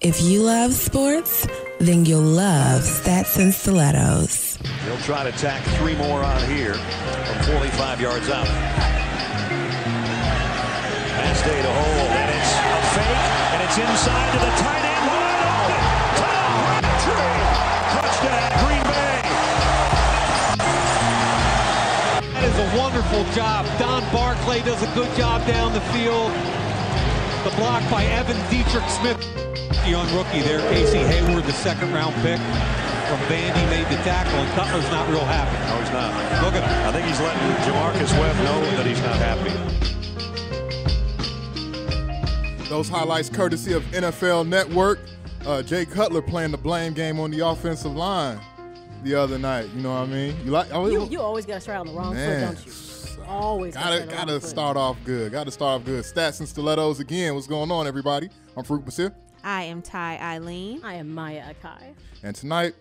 If you love sports, then you'll love Stats and Stilettos. He'll try to tack 3 more on here from 45 yards out. Pass day to hold, and it's a fake, and it's inside to the tight end. Wide open. Tom Crabtree. Touchdown, Green Bay. That is a wonderful job. Don Barclay does a good job down the field. The block by Evan Dietrich Smith. Young rookie there, Casey Hayward, the second-round pick from Vandy, made the tackle, and Cutler's not real happy. No, he's not. Look at him. I think he's letting Jamarcus Webb know that he's not happy. Those highlights courtesy of NFL Network. Jay Cutler playing the blame game on the offensive line the other night. You know what I mean? You always got to start on the wrong foot, don't you? Always gotta start off good. Stats and Stilettos again. What's going on, everybody? I'm Farouk Basir. I am Ty Eileen. I am Maya Akai. And tonight,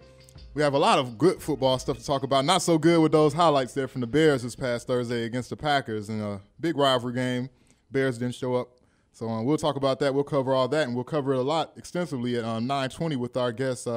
we have a lot of good football stuff to talk about. Not so good with those highlights there from the Bears this past Thursday against the Packers in a big rivalry game. Bears didn't show up. So we'll talk about that. We'll cover all that, and we'll cover it a lot extensively at 9:20 with our guest,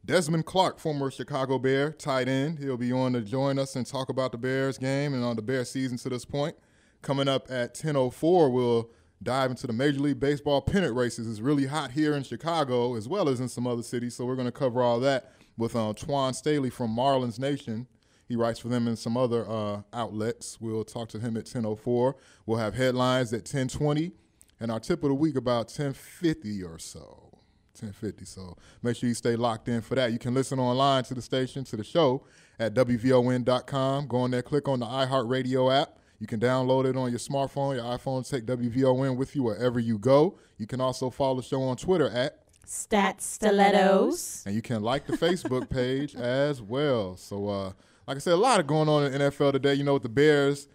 Desmond Clark, former Chicago Bear, tight end. He'll be on to join us and talk about the Bears game and on the Bears season to this point. Coming up at 10:04, we'll dive into the Major League Baseball pennant races. It's really hot here in Chicago as well as in some other cities, so we're going to cover all that with Twan Staley from Marlins Nation. He writes for them in some other outlets. We'll talk to him at 10:04. We'll have headlines at 10:20, and our tip of the week about 10:50 or so. 10:50. So make sure you stay locked in for that. You can listen online to the station, to the show at WVON.com. Go on there, click on the iHeartRadio app. You can download it on your smartphone, your iPhone, take WVON with you wherever you go. You can also follow the show on Twitter at Stats Stilettos. And you can like the Facebook page as well. So, like I said, a lot going on in the NFL today. You know, with the Bears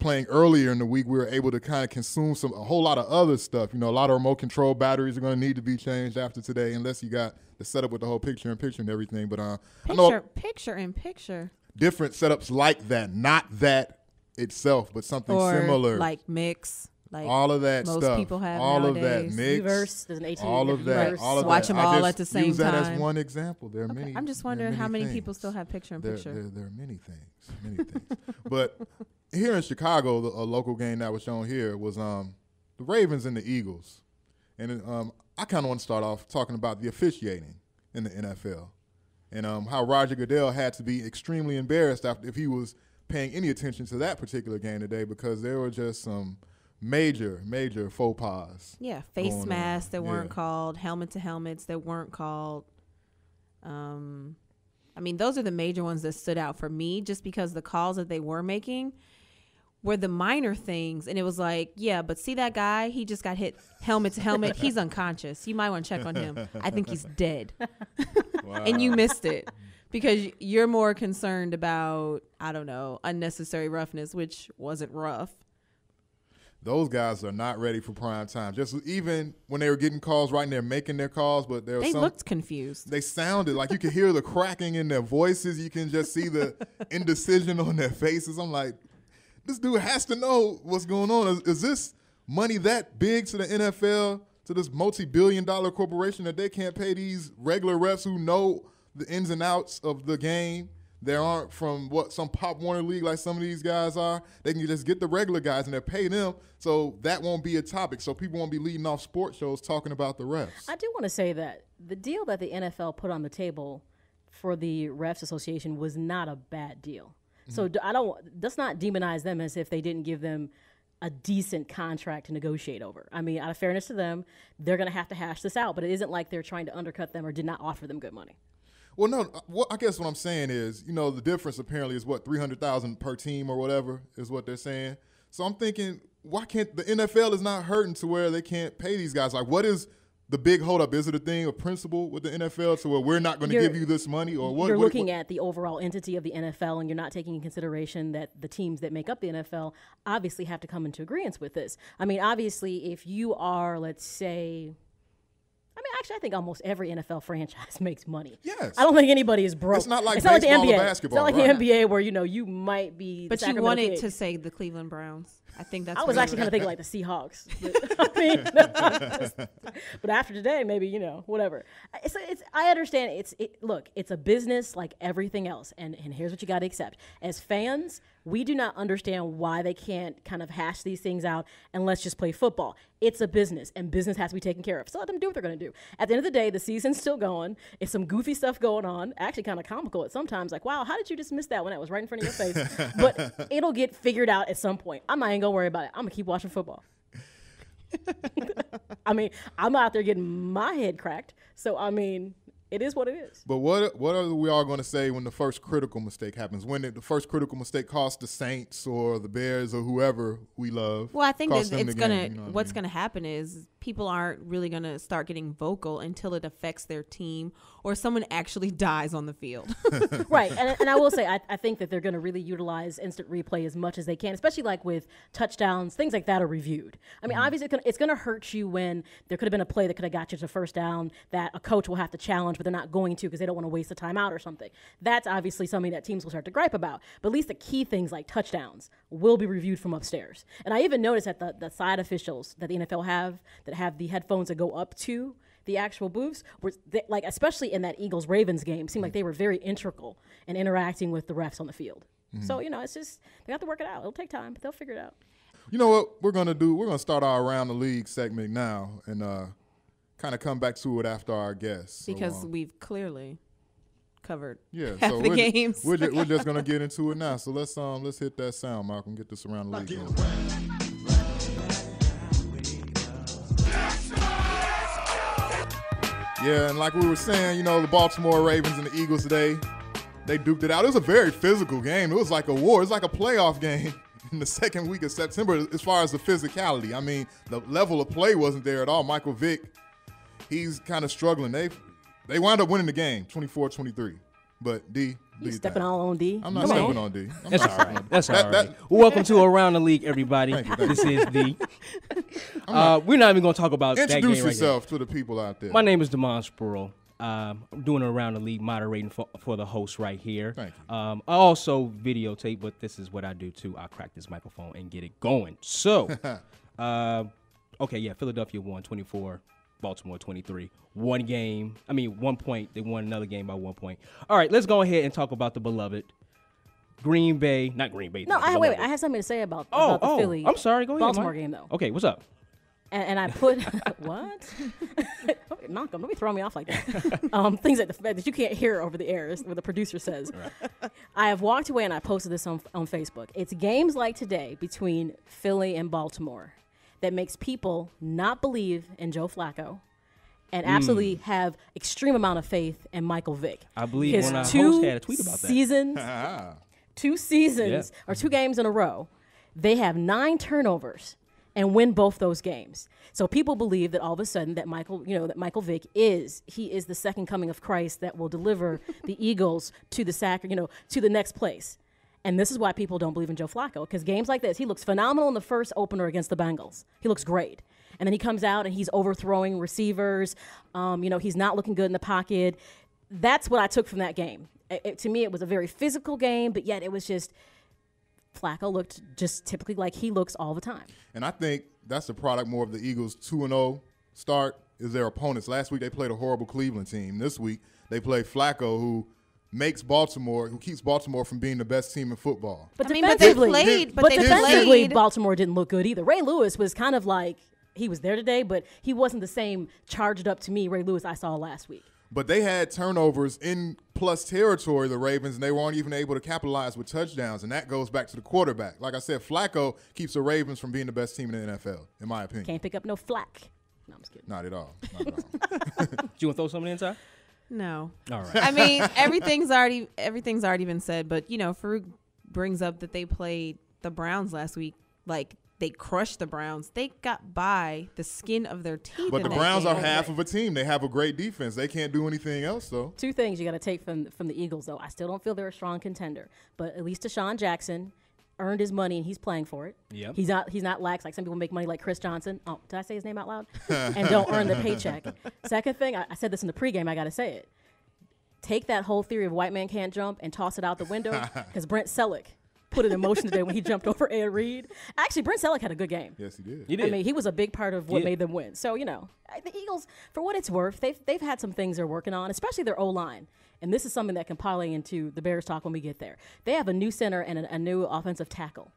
playing earlier in the week, we were able to kind of consume a whole lot of other stuff. You know, a lot of remote control batteries are going to need to be changed after today, unless you got the setup with the whole picture-in-picture and everything. But Picture-in-picture. Different setups like that, not that itself, but something similar. Like mix. Like all of that most stuff. People have all nowadays. of that mix. Reverse, there's an 18. All of that. All of Watch that. them all at the same use that time. as one example. There are many. I'm just wondering how many things. people still have picture-in-picture. There are many things. But here in Chicago, a local game that was shown here was the Ravens and the Eagles. And I kind of want to start off talking about the officiating in the NFL and how Roger Goodell had to be extremely embarrassed if he was paying any attention to that particular game today, because there were just some major faux pas. Yeah, face masks that weren't called, helmet to helmets that weren't called. I mean, those are the major ones that stood out for me, just because the calls that they were making were the minor things. And it was like, yeah, but see that guy? He just got hit helmet to helmet. He's unconscious. You might want to check on him. I think he's dead. Wow. And you missed it. Because you're more concerned about, I don't know, unnecessary roughness, which wasn't rough. Those guys are not ready for prime time. Just even when they were getting calls right, and they're making their calls, but they looked confused. They sounded like you could hear the cracking in their voices. You can just see the indecision on their faces. I'm like, this dude has to know what's going on. Is this money that big to the NFL, to this multi-billion-dollar corporation, that they can't pay these regular refs who know the ins and outs of the game? They aren't from some Pop Warner league like some of these guys are. They can just get the regular guys and they pay them, so that won't be a topic. So people won't be leading off sports shows talking about the refs. I do want to say that the deal that the NFL put on the table for the Refs Association was not a bad deal. Mm-hmm. So let's not demonize them as if they didn't give them a decent contract to negotiate over. I mean, out of fairness to them, they're going to have to hash this out, but it isn't like they're trying to undercut them or did not offer them good money. Well, no. I guess what I'm saying is, the difference apparently is $300,000 per team or whatever is what they're saying. So I'm thinking, why can't the NFL is not hurting to where they can't pay these guys? Like, what is the big holdup? Is it a thing of principle with the NFL to where we're not going to give you this money, or what? You're looking at the overall entity of the NFL, and you're not taking in consideration that the teams that make up the NFL obviously have to come into agreement with this. I mean, obviously, if you are, let's say, actually, I think almost every NFL franchise makes money. Yes. I don't think anybody is broke. It's not like baseball or NBA. basketball. It's not like the NBA where, you might be But you wanted to say the Cleveland Browns. I think that's. I was actually kind of thinking like the Seahawks. But, I mean, but after today, maybe, whatever. I understand. Look, it's a business like everything else, and here's what you got to accept. As fans, we do not understand why they can't kind of hash these things out and let's just play football. It's a business, and business has to be taken care of. So let them do what they're going to do. At the end of the day, the season's still going. It's some goofy stuff going on, actually kind of comical at sometimes. Like, wow, how did you just miss that when that was right in front of your face? But it'll get figured out at some point. I'm not even going to worry about it. I'm going to keep watching football. I mean, I'm out there getting my head cracked. So, I mean, it is what it is. But what are we all going to say when the first critical mistake happens? When the first critical mistake costs the Saints or the Bears or whoever we love? Well, I think that it's going to what's going to happen is people aren't really going to start getting vocal until it affects their team or someone actually dies on the field. Right. And I will say, I think that they're going to really utilize instant replay as much as they can, especially like with touchdowns, things like that are reviewed. I mean, obviously it's going to hurt you when there could have been a play that could have got you to the first down that a coach will have to challenge, but they're not going to because they don't want to waste a timeout or something. That's obviously something that teams will start to gripe about. But at least the key things like touchdowns will be reviewed from upstairs. And I even noticed that the side officials that the NFL have that have the headphones that go up to the actual booths, were like, especially in that Eagles-Ravens game, seemed like they were very integral in interacting with the refs on the field. So, it's just, they have to work it out. It'll take time, but they'll figure it out. You know what we're going to do? We're going to start our Around the League segment now and kind of come back to it after our guests. Because we've clearly covered half the games. We're just going to get into it now. So let's hit that sound, Malcolm, get this Around the League going. Yeah, and like we were saying, the Baltimore Ravens and the Eagles today, they duked it out. It was a very physical game. It was like a war. It was like a playoff game in the second week of September as far as the physicality. I mean, the level of play wasn't there at all. Michael Vick, he's kind of struggling. They wound up winning the game, 24-23. But D, you stepping all on D? I'm not stepping on D. That's all right. That's all right. Well, welcome to Around the League, everybody. Thank you. This is D. We're not even going to talk about that game right now. Introduce yourself to the people out there. My name is Spruiel. I'm doing Around the League, moderating for the host right here. Thank you. I also videotape, but this is what I do too. I crack this microphone and get it going. So, Philadelphia won 24, Baltimore 23. 1 point. They won another game by 1 point. All right, let's go ahead and talk about the beloved Green Bay. Not Green Bay. No, wait. I have something to say about the Philly. I'm sorry. Go ahead. Baltimore game though. Okay, what's up? And I put what? Malcolm, don't be throwing me off like that. Things that you can't hear over the air is what the producer says. Right. I have walked away and I posted this on Facebook. It's games like today between Philly and Baltimore that makes people not believe in Joe Flacco and absolutely have extreme amount of faith in Michael Vick. I believe when our host had a tweet about that. 2 seasons or 2 games in a row, they have 9 turnovers and win both those games. So people believe that all of a sudden that Michael Vick is the second coming of Christ that will deliver the Eagles to the to the next place. And this is why people don't believe in Joe Flacco, because games like this, he looks phenomenal in the first opener against the Bengals. He looks great. And then he comes out and he's overthrowing receivers. He's not looking good in the pocket. That's what I took from that game. To me, it was a very physical game, but yet it was just Flacco looked just typically like he looks all the time. And I think that's the product more of the Eagles' 2-0 start is their opponents. Last week they played a horrible Cleveland team. This week they play Flacco, who keeps Baltimore from being the best team in football. But defensively, Baltimore didn't look good either. Ray Lewis was kind of like, he was there today, but he wasn't the same charged up to me Ray Lewis I saw last week. But they had turnovers in plus territory, the Ravens, and they weren't even able to capitalize with touchdowns, and that goes back to the quarterback. Like I said, Flacco keeps the Ravens from being the best team in the NFL, in my opinion. Can't pick up no flack. No, I'm just kidding. Not at all. Do you want to throw something inside? No. All right. I mean, everything's already been said, but Farouk brings up that they played the Browns last week. Like, they crushed the Browns. They got by the skin of their teeth. But the Browns are half of a team. They have a great defense. They can't do anything else, though. 2 things you got to take from the Eagles, though. I still don't feel they're a strong contender, but at least Deshaun Jackson earned his money and he's playing for it. Yep. He's not lax like some people make money like Chris Johnson. Oh, did I say his name out loud? And don't earn the paycheck. Second thing, I said this in the pregame. I got to say it. Take that whole theory of white man can't jump and toss it out the window because Brent Selleck put it in motion today when he jumped over Ed Reed. Actually, Brent Selleck had a good game. Yes, he did. He did. I mean, he was a big part of what made them win. So, the Eagles, for what it's worth, they've had some things they're working on, especially their O-line. And this is something that can parlay into the Bears talk when we get there. They have a new center and a new offensive tackle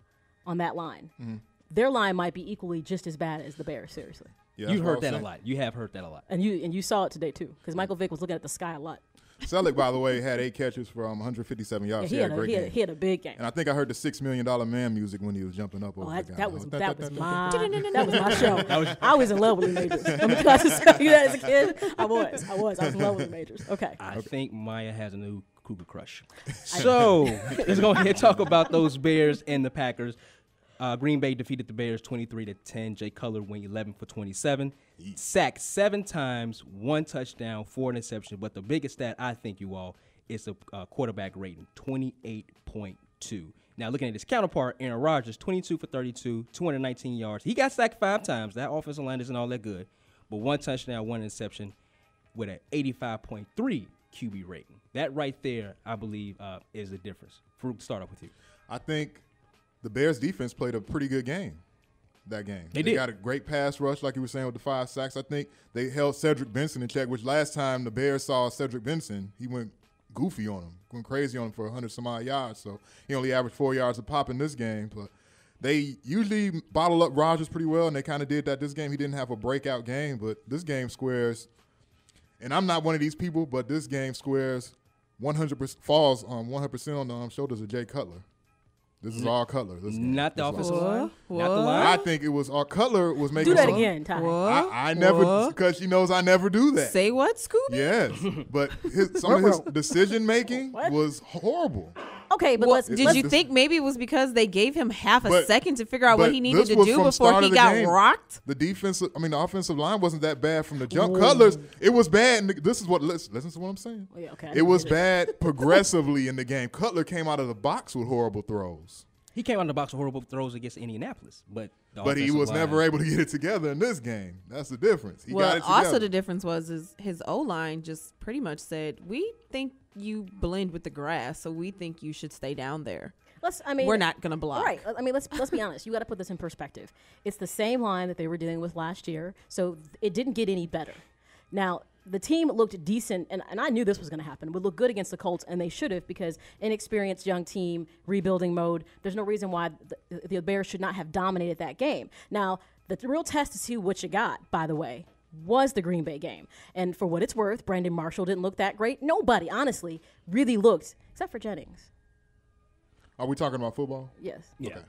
on that line. Mm-hmm. Their line might be equally just as bad as the Bears, seriously. Yeah, you heard that a lot. You have heard that a lot. And you saw it today, too, because Michael Vick was looking at the sky a lot. Selleck, by the way, had 8 catches for 157 yards. Yeah, he had a big game. And I think I heard the $6 Million Man music when he was jumping up over the guy. That was my show. I was in love with the Majors. Let me just tell you that as a kid. I was in love with the Majors. Okay. I think Maya has a new cougar crush. So let's go ahead and talk about those Bears and the Packers. Green Bay defeated the Bears 23-10. Jay Cutler went 11 for 27. Sacked 7 times, 1 touchdown, 4 interceptions. But the biggest stat, I think, you all, is the quarterback rating, 28.2. Now, looking at his counterpart, Aaron Rodgers, 22 for 32, 219 yards. He got sacked 5 times. That offensive line isn't all that good. But 1 touchdown, 1 interception with an 85.3 QB rating. That right there, I believe, is the difference. Farouk, start off with you. I think the Bears defense played a pretty good game that game. They did. Got a great pass rush, like you were saying, with the 5 sacks. I think they held Cedric Benson in check, which last time the Bears saw Cedric Benson, he went goofy on him, went crazy on him for 100-some-odd yards. So he only averaged 4 yards a pop in this game. But they usually bottle up Rodgers pretty well, and they kind of did that this game. He didn't have a breakout game, but this game squares. And I'm not one of these people, but this game squares 100% falls on 100% on the shoulders of Jay Cutler. This is all Cutler. Not the offensive line. Not the line. I think it was all Cutler was making. Do that again, Ty. I never, because she knows I never do that. Say what, Scooby? Yes, but some of his decision making was horrible. Okay, but did you think maybe it was because they gave him half a second to figure out what he needed to was do from before start he of the got game. rocked? The offensive line wasn't that bad from the jump. Cutler's, it was bad. This is what listen to what I'm saying. Oh, yeah, okay, it was bad progressively in the game. Cutler came out of the box with horrible throws. He came out of the box with horrible throws against Indianapolis, but he was never able to get it together in this game. That's the difference. He got it together. Also the difference was his O-line just pretty much said, "We think you blend with the grass, so we think you should stay down there. We're not going to block." Right. I mean, let's be honest. You got to put this in perspective. It's the same line that they were dealing with last year, so it didn't get any better. Now, the team looked decent, and I knew this was going to happen. It would look good against the Colts, and they should have, because inexperienced young team, rebuilding mode. There's no reason why the Bears should not have dominated that game. Now, the real test to see what you got, by the way, was the Green Bay game. And for what it's worth, Brandon Marshall didn't look that great. Nobody, honestly, really looked, except for Jennings. Are we talking about football? Yes. Yeah. Okay.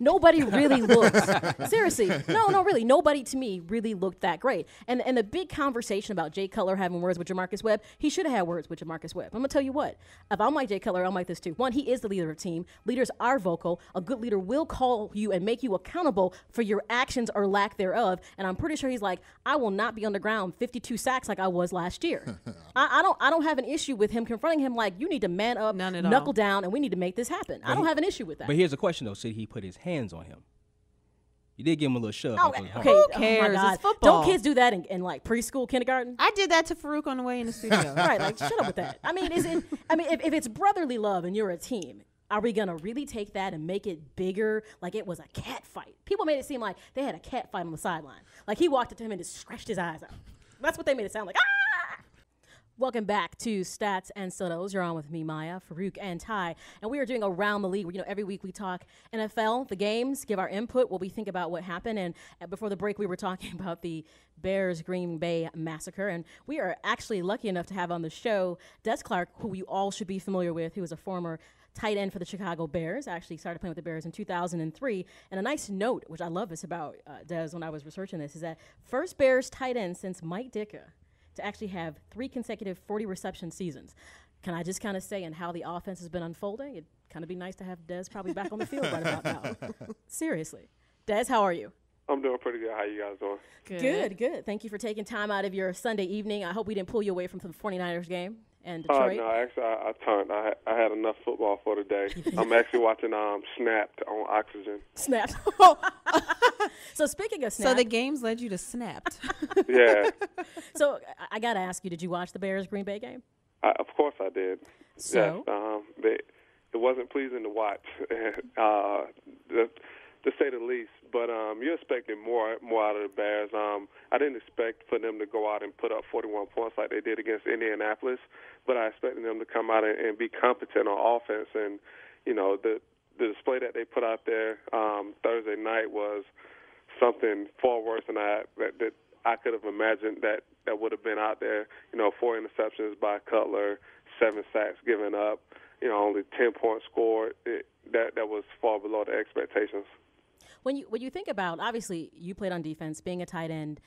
Nobody really looked seriously. No, really. Nobody to me really looked that great. And the big conversation about Jay Cutler having words with Jamarcus Webb, he should have had words with Jamarcus Webb. I'm gonna tell you what. If I'm like Jay Cutler, I'm like this too. One, he is the leader of the team. Leaders are vocal. A good leader will call you and make you accountable for your actions or lack thereof. And I'm pretty sure he's like, I will not be on the ground 52 sacks like I was last year. I don't have an issue with him confronting him like, you need to man up, knuckle down, and we need to make this happen. I don't have an issue with that. But here's a question though: should he put his hands on him? You did give him a little shove. Okay. Who cares? Oh my God. It's football. Don't kids do that in like preschool, kindergarten? I did that to Farouk on the way in the studio. Right, like shut up with that. I mean, if it's brotherly love and you're a team, are we gonna really take that and make it bigger? Like it was a cat fight. People made it seem like they had a cat fight on the sideline. Like he walked up to him and just scratched his eyes out. That's what they made it sound like. Ah! Welcome back to Stats and Stilettos. You're on with me, Maya, Farouk, and Ty. And we are doing Around the League, where, every week we talk NFL, the games, give our input, what we think about what happened. And before the break, we were talking about the Bears-Green Bay massacre. And we are actually lucky enough to have on the show Des Clark, who you all should be familiar with, who was a former tight end for the Chicago Bears. Actually started playing with the Bears in 2003. And a nice note, which I love this about Des when I was researching this, is that first Bears tight end since Mike Ditka to actually have 3 consecutive 40-reception seasons. Can I just kind of say, and how the offense has been unfolding, it'd kind of be nice to have Des probably back on the field right about now. Seriously. Des, how are you? I'm doing pretty good. How you guys doing? Good. Thank you for taking time out of your Sunday evening. I hope we didn't pull you away from the 49ers game and Detroit. No, actually, I turned. I had enough football for the day. I'm actually watching Snapped on Oxygen. Snapped. So speaking of Snapped. So the games led you to Snapped. Yeah. So I got to ask you, did you watch the Bears-Green Bay game? Of course I did. So? Yes, it wasn't pleasing to watch, to say the least. But you're expecting more out of the Bears. I didn't expect for them to go out and put up 41 points like they did against Indianapolis, but I expected them to come out and be competent on offense. And, you know, the display that they put out there Thursday night was something far worse than that I could have imagined that would have been out there. You know, 4 interceptions by Cutler, 7 sacks given up, you know, only 10 points scored. That was far below the expectations. When you think about, obviously, you played on defense, being a tight end,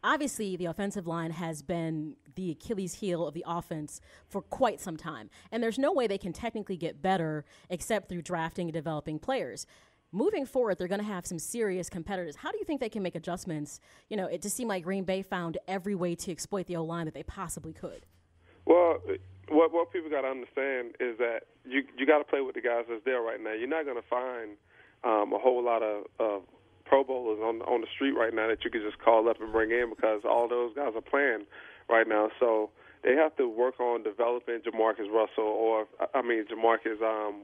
obviously the offensive line has been the Achilles heel of the offense for quite some time. And there's no way they can technically get better except through drafting and developing players. Moving forward, they're going to have some serious competitors. How do you think they can make adjustments? You know, it just seemed like Green Bay found every way to exploit the O-line that they possibly could. Well, what people got to understand is that you got to play with the guys that's there right now. You're not going to find a whole lot of Pro Bowlers on the street right now that you could just call up and bring in, because all those guys are playing right now. So they have to work on developing Jamarcus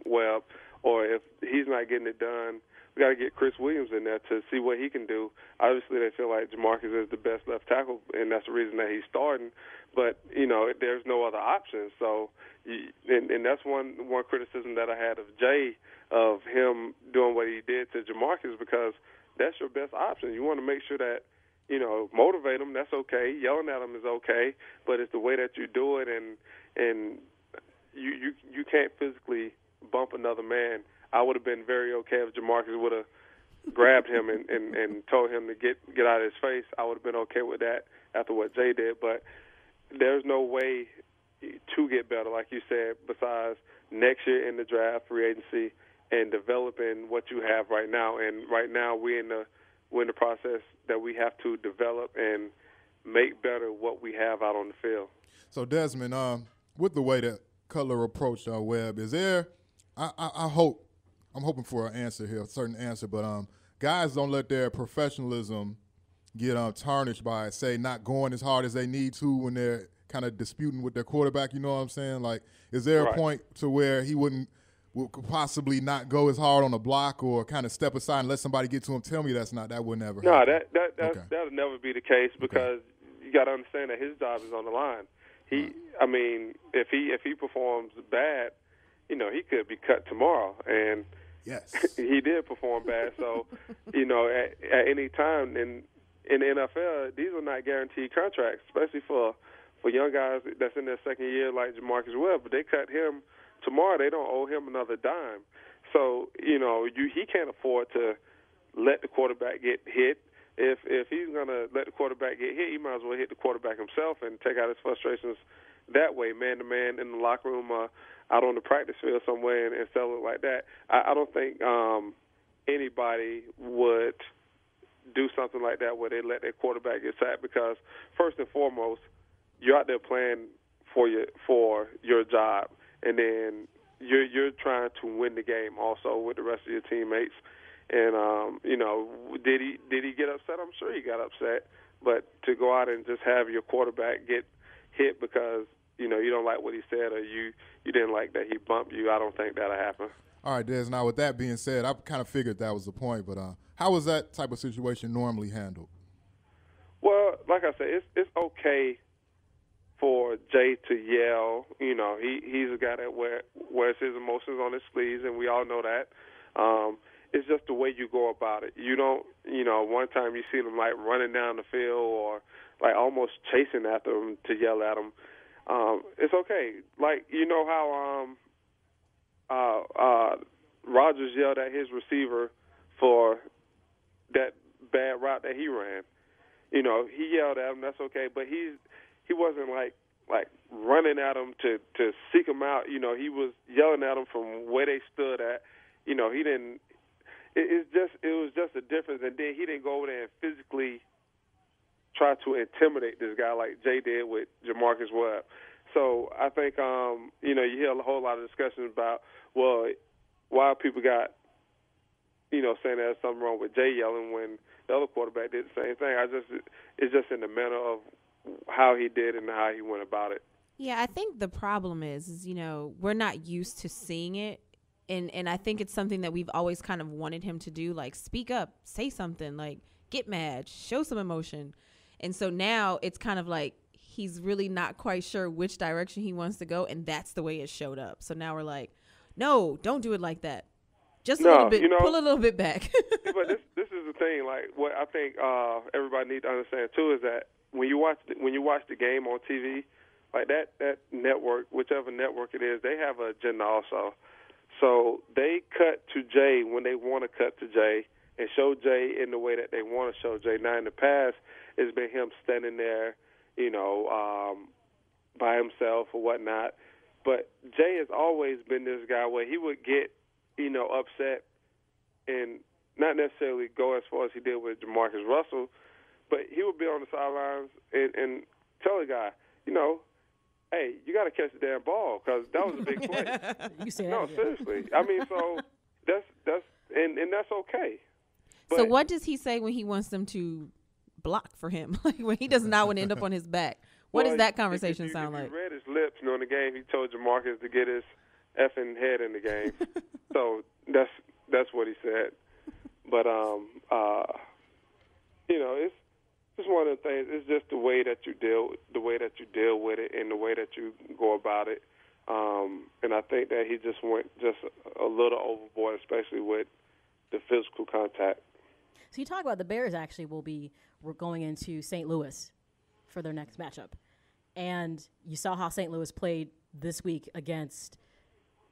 Webb, or if he's not getting it done, we got to get Chris Williams in there to see what he can do. Obviously, they feel like Jamarcus is the best left tackle, and that's the reason that he's starting. But, you know, there's no other option. So, and that's one criticism that I had of Jay, of him doing what he did to Jamarcus, because that's your best option. You want to make sure that, you know, motivate him. That's okay. Yelling at him is okay, but it's the way that you do it, and you can't physically bump another man. I would have been very okay if Jamarcus would have grabbed him and told him to get out of his face. I would have been okay with that after what Jay did, but there's no way to get better, like you said, besides next year in the draft, free agency, and developing what you have right now. And right now we're in the process that we have to develop and make better what we have out on the field. So, Desmond, with the way that Cutler approached Webb, is there I'm hoping for an answer here, a certain answer, but guys don't let their professionalism get tarnished by, say, not going as hard as they need to when they're kind of disputing with their quarterback, you know what I'm saying? Like, is there a point to where he could possibly not go as hard on a block, or kind of step aside and let somebody get to him? Tell me that would never happen. No, that'll never be the case, because you got to understand that his job is on the line. I mean, if he performs bad, you know, he could be cut tomorrow, and yes, he did perform bad. So, you know, at any time in the NFL, these are not guaranteed contracts, especially for young guys that's in their second year like Jamarcus Webb. But they cut him tomorrow, they don't owe him another dime. So, you know, he can't afford to let the quarterback get hit. If he's going to let the quarterback get hit, he might as well hit the quarterback himself and take out his frustrations that way, man-to-man, in the locker room, out on the practice field somewhere, and settle it like that. I don't think anybody would do something like that where they let their quarterback get sacked, because first and foremost, you're out there playing for your job, and then you're trying to win the game also with the rest of your teammates. And you know, did he get upset? I'm sure he got upset. But to go out and just have your quarterback get hit because, you know, you don't like what he said, or you didn't like that he bumped you, I don't think that'll happen. All right, Des. Now, with that being said, I kind of figured that was the point. But how was that type of situation normally handled? Well, like I said, it's okay for Jay to yell. You know, he's a guy that wears his emotions on his sleeves, and we all know that. It's just the way you go about it. You don't, you know, one time you see them like running down the field or like almost chasing after him to yell at him. It's okay. Like, you know how Rodgers yelled at his receiver for that bad route that he ran. You know, he yelled at him. That's okay, but he wasn't like running at him to seek him out. You know, he was yelling at him from where they stood at. You know, he didn't. It was just a difference, and then he didn't go over there and physically try to intimidate this guy like Jay did with Jamarcus Webb. So I think, you know, you hear a whole lot of discussions about, well, why people got, you know, saying there's something wrong with Jay yelling when the other quarterback did the same thing. It's just in the manner of how he did and how he went about it. Yeah, I think the problem is, you know, we're not used to seeing it And I think it's something that we've always kind of wanted him to do, like speak up, say something, like get mad, show some emotion. And so now it's kind of like he's really not quite sure which direction he wants to go, and that's the way it showed up. So now we're like, no, don't do it like that. Just a little bit, pull a little bit back. But this is the thing. Like what I think everybody needs to understand too is that when you watch the game on TV, like that network, whichever network it is, they have an agenda also. So they cut to Jay when they want to cut to Jay and show Jay in the way that they want to show Jay. Now in the past, it's been him standing there, by himself or whatnot. But Jay has always been this guy where he would get, upset and not necessarily go as far as he did with Jamarcus Russell, but he would be on the sidelines and tell the guy, hey, you got to catch the damn ball because that was a big play. You say no, that seriously. I mean, so that's okay. So what does he say when he wants them to block for him? Like when he does not want to end up on his back? What does that conversation sound like? If you read his lips during the game, he told Jamarcus to get his effing head in the game. So that's what he said. But it's just one of the things. It's just the way that you deal with it, and the way that you go about it. And I think that he just went just a little overboard, especially with the physical contact. So you talk about the Bears actually we're going into St. Louis for their next matchup. And you saw how St. Louis played this week against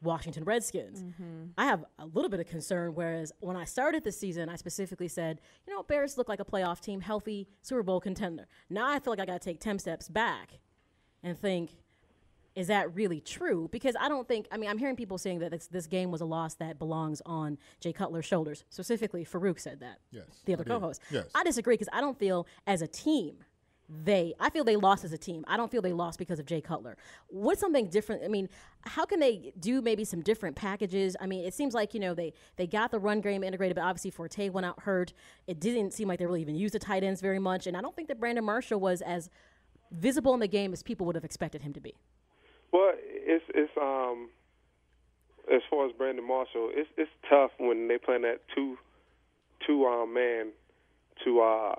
Washington Redskins. Mm-hmm. I have a little bit of concern, whereas when I started the season, I specifically said, Bears look like a playoff team, healthy, Super Bowl contender. Now I feel like I got to take 10 steps back and think, is that really true? Because I'm hearing people saying that this game was a loss that belongs on Jay Cutler's shoulders. Specifically, Farouk said that. Yes. The other co-host. Yes. I disagree because I don't feel as a team I feel they lost as a team. I don't feel they lost because of Jay Cutler. What's something different? I mean, how can they do maybe some different packages? I mean, it seems like, they got the run game integrated, but obviously Forte went out hurt. It didn't seem like they really even used the tight ends very much. And I don't think that Brandon Marshall was as visible in the game as people would have expected him to be. Well, it's as far as Brandon Marshall, it's tough when they play that two man to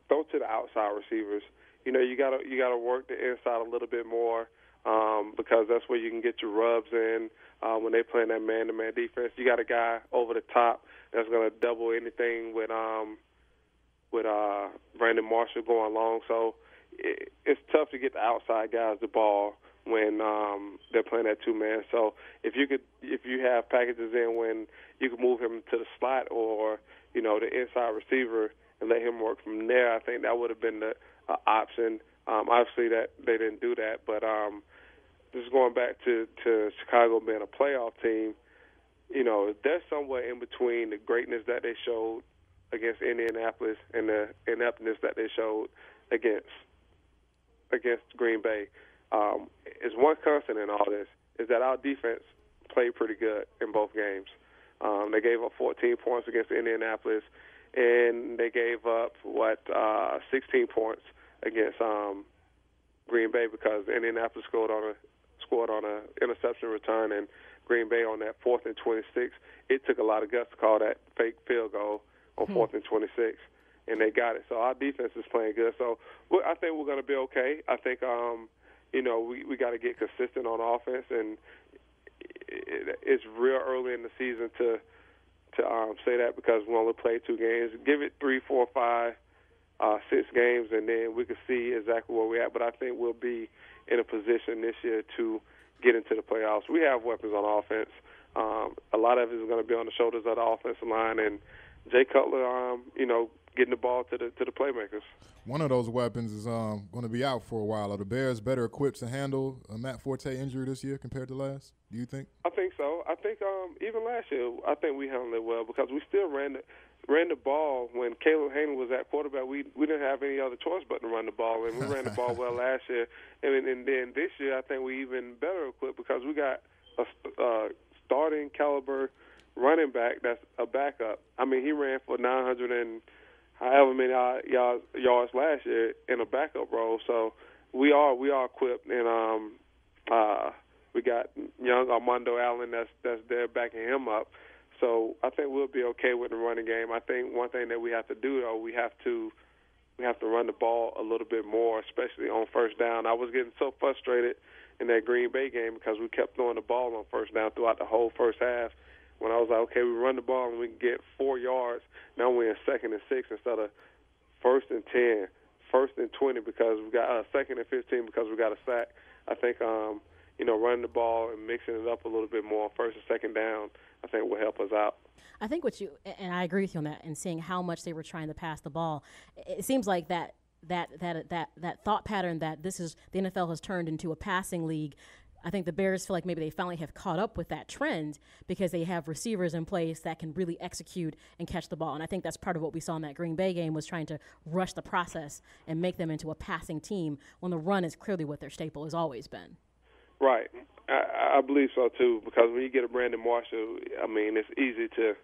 throw to the outside receivers. You gotta work the inside a little bit more because that's where you can get your rubs in when they playing that man-to-man defense. You got a guy over the top that's gonna double anything with Brandon Marshall going long. So it's tough to get the outside guys the ball when they're playing that two-man. So if you have packages in when you can move him to the slot or the inside receiver and let him work from there, I think that would have been the option. Obviously, that they didn't do that, but just going back to Chicago being a playoff team, they're somewhere in between the greatness that they showed against Indianapolis and the ineptness that they showed against Green Bay. Is one constant in all this is that our defense played pretty good in both games. They gave up 14 points against Indianapolis, and they gave up 16 points against Green Bay because Indianapolis scored on a interception return, and Green Bay on that 4th and 26. It took a lot of guts to call that fake field goal on 4th and 26, and they got it. So our defense is playing good. So I think we're going to be okay. I think we got to get consistent on offense, and it's real early in the season to say that because we only played 2 games. Give it 3, 4, 5, 6 games, and then we can see exactly where we're at. But I think we'll be in a position this year to get into the playoffs. We have weapons on offense. A lot of it is going to be on the shoulders of the offensive line, and Jay Cutler, getting the ball to the playmakers. One of those weapons is going to be out for a while. Are the Bears better equipped to handle a Matt Forte injury this year compared to last? Do you think? I think so. I think even last year, I think we handled it well because we still ran the ball when Caleb Haney was at quarterback. We didn't have any other choice but to run the ball, and we ran the ball well last year. And then this year, I think we even better equipped because we got a starting caliber running back that's a backup. I mean, he ran for 900 and however many yards last year in a backup role. So we are equipped, and We got young Armando Allen that's there backing him up. So I think we'll be okay with the running game. I think one thing that we have to do, though, we have to run the ball a little bit more, especially on first down. I was getting so frustrated in that Green Bay game because we kept throwing the ball on first down throughout the whole first half. When I was like, okay, we run the ball and we can get 4 yards. Now we're in 2nd and 6 instead of 1st and 10, 1st and 20 because we got 2nd and 15 because we got a sack. I think running the ball and mixing it up a little bit more, 1st and 2nd down, I think will help us out. I think and I agree with you on that, and seeing how much they were trying to pass the ball, it seems like that thought pattern that the NFL has turned into a passing league. I think the Bears feel like maybe they finally have caught up with that trend because they have receivers in place that can really execute and catch the ball. And I think that's part of what we saw in that Green Bay game was trying to rush the process and make them into a passing team when the run is clearly what their staple has always been. Right. I believe so, too, because when you get a Brandon Marshall, I mean, it's easy to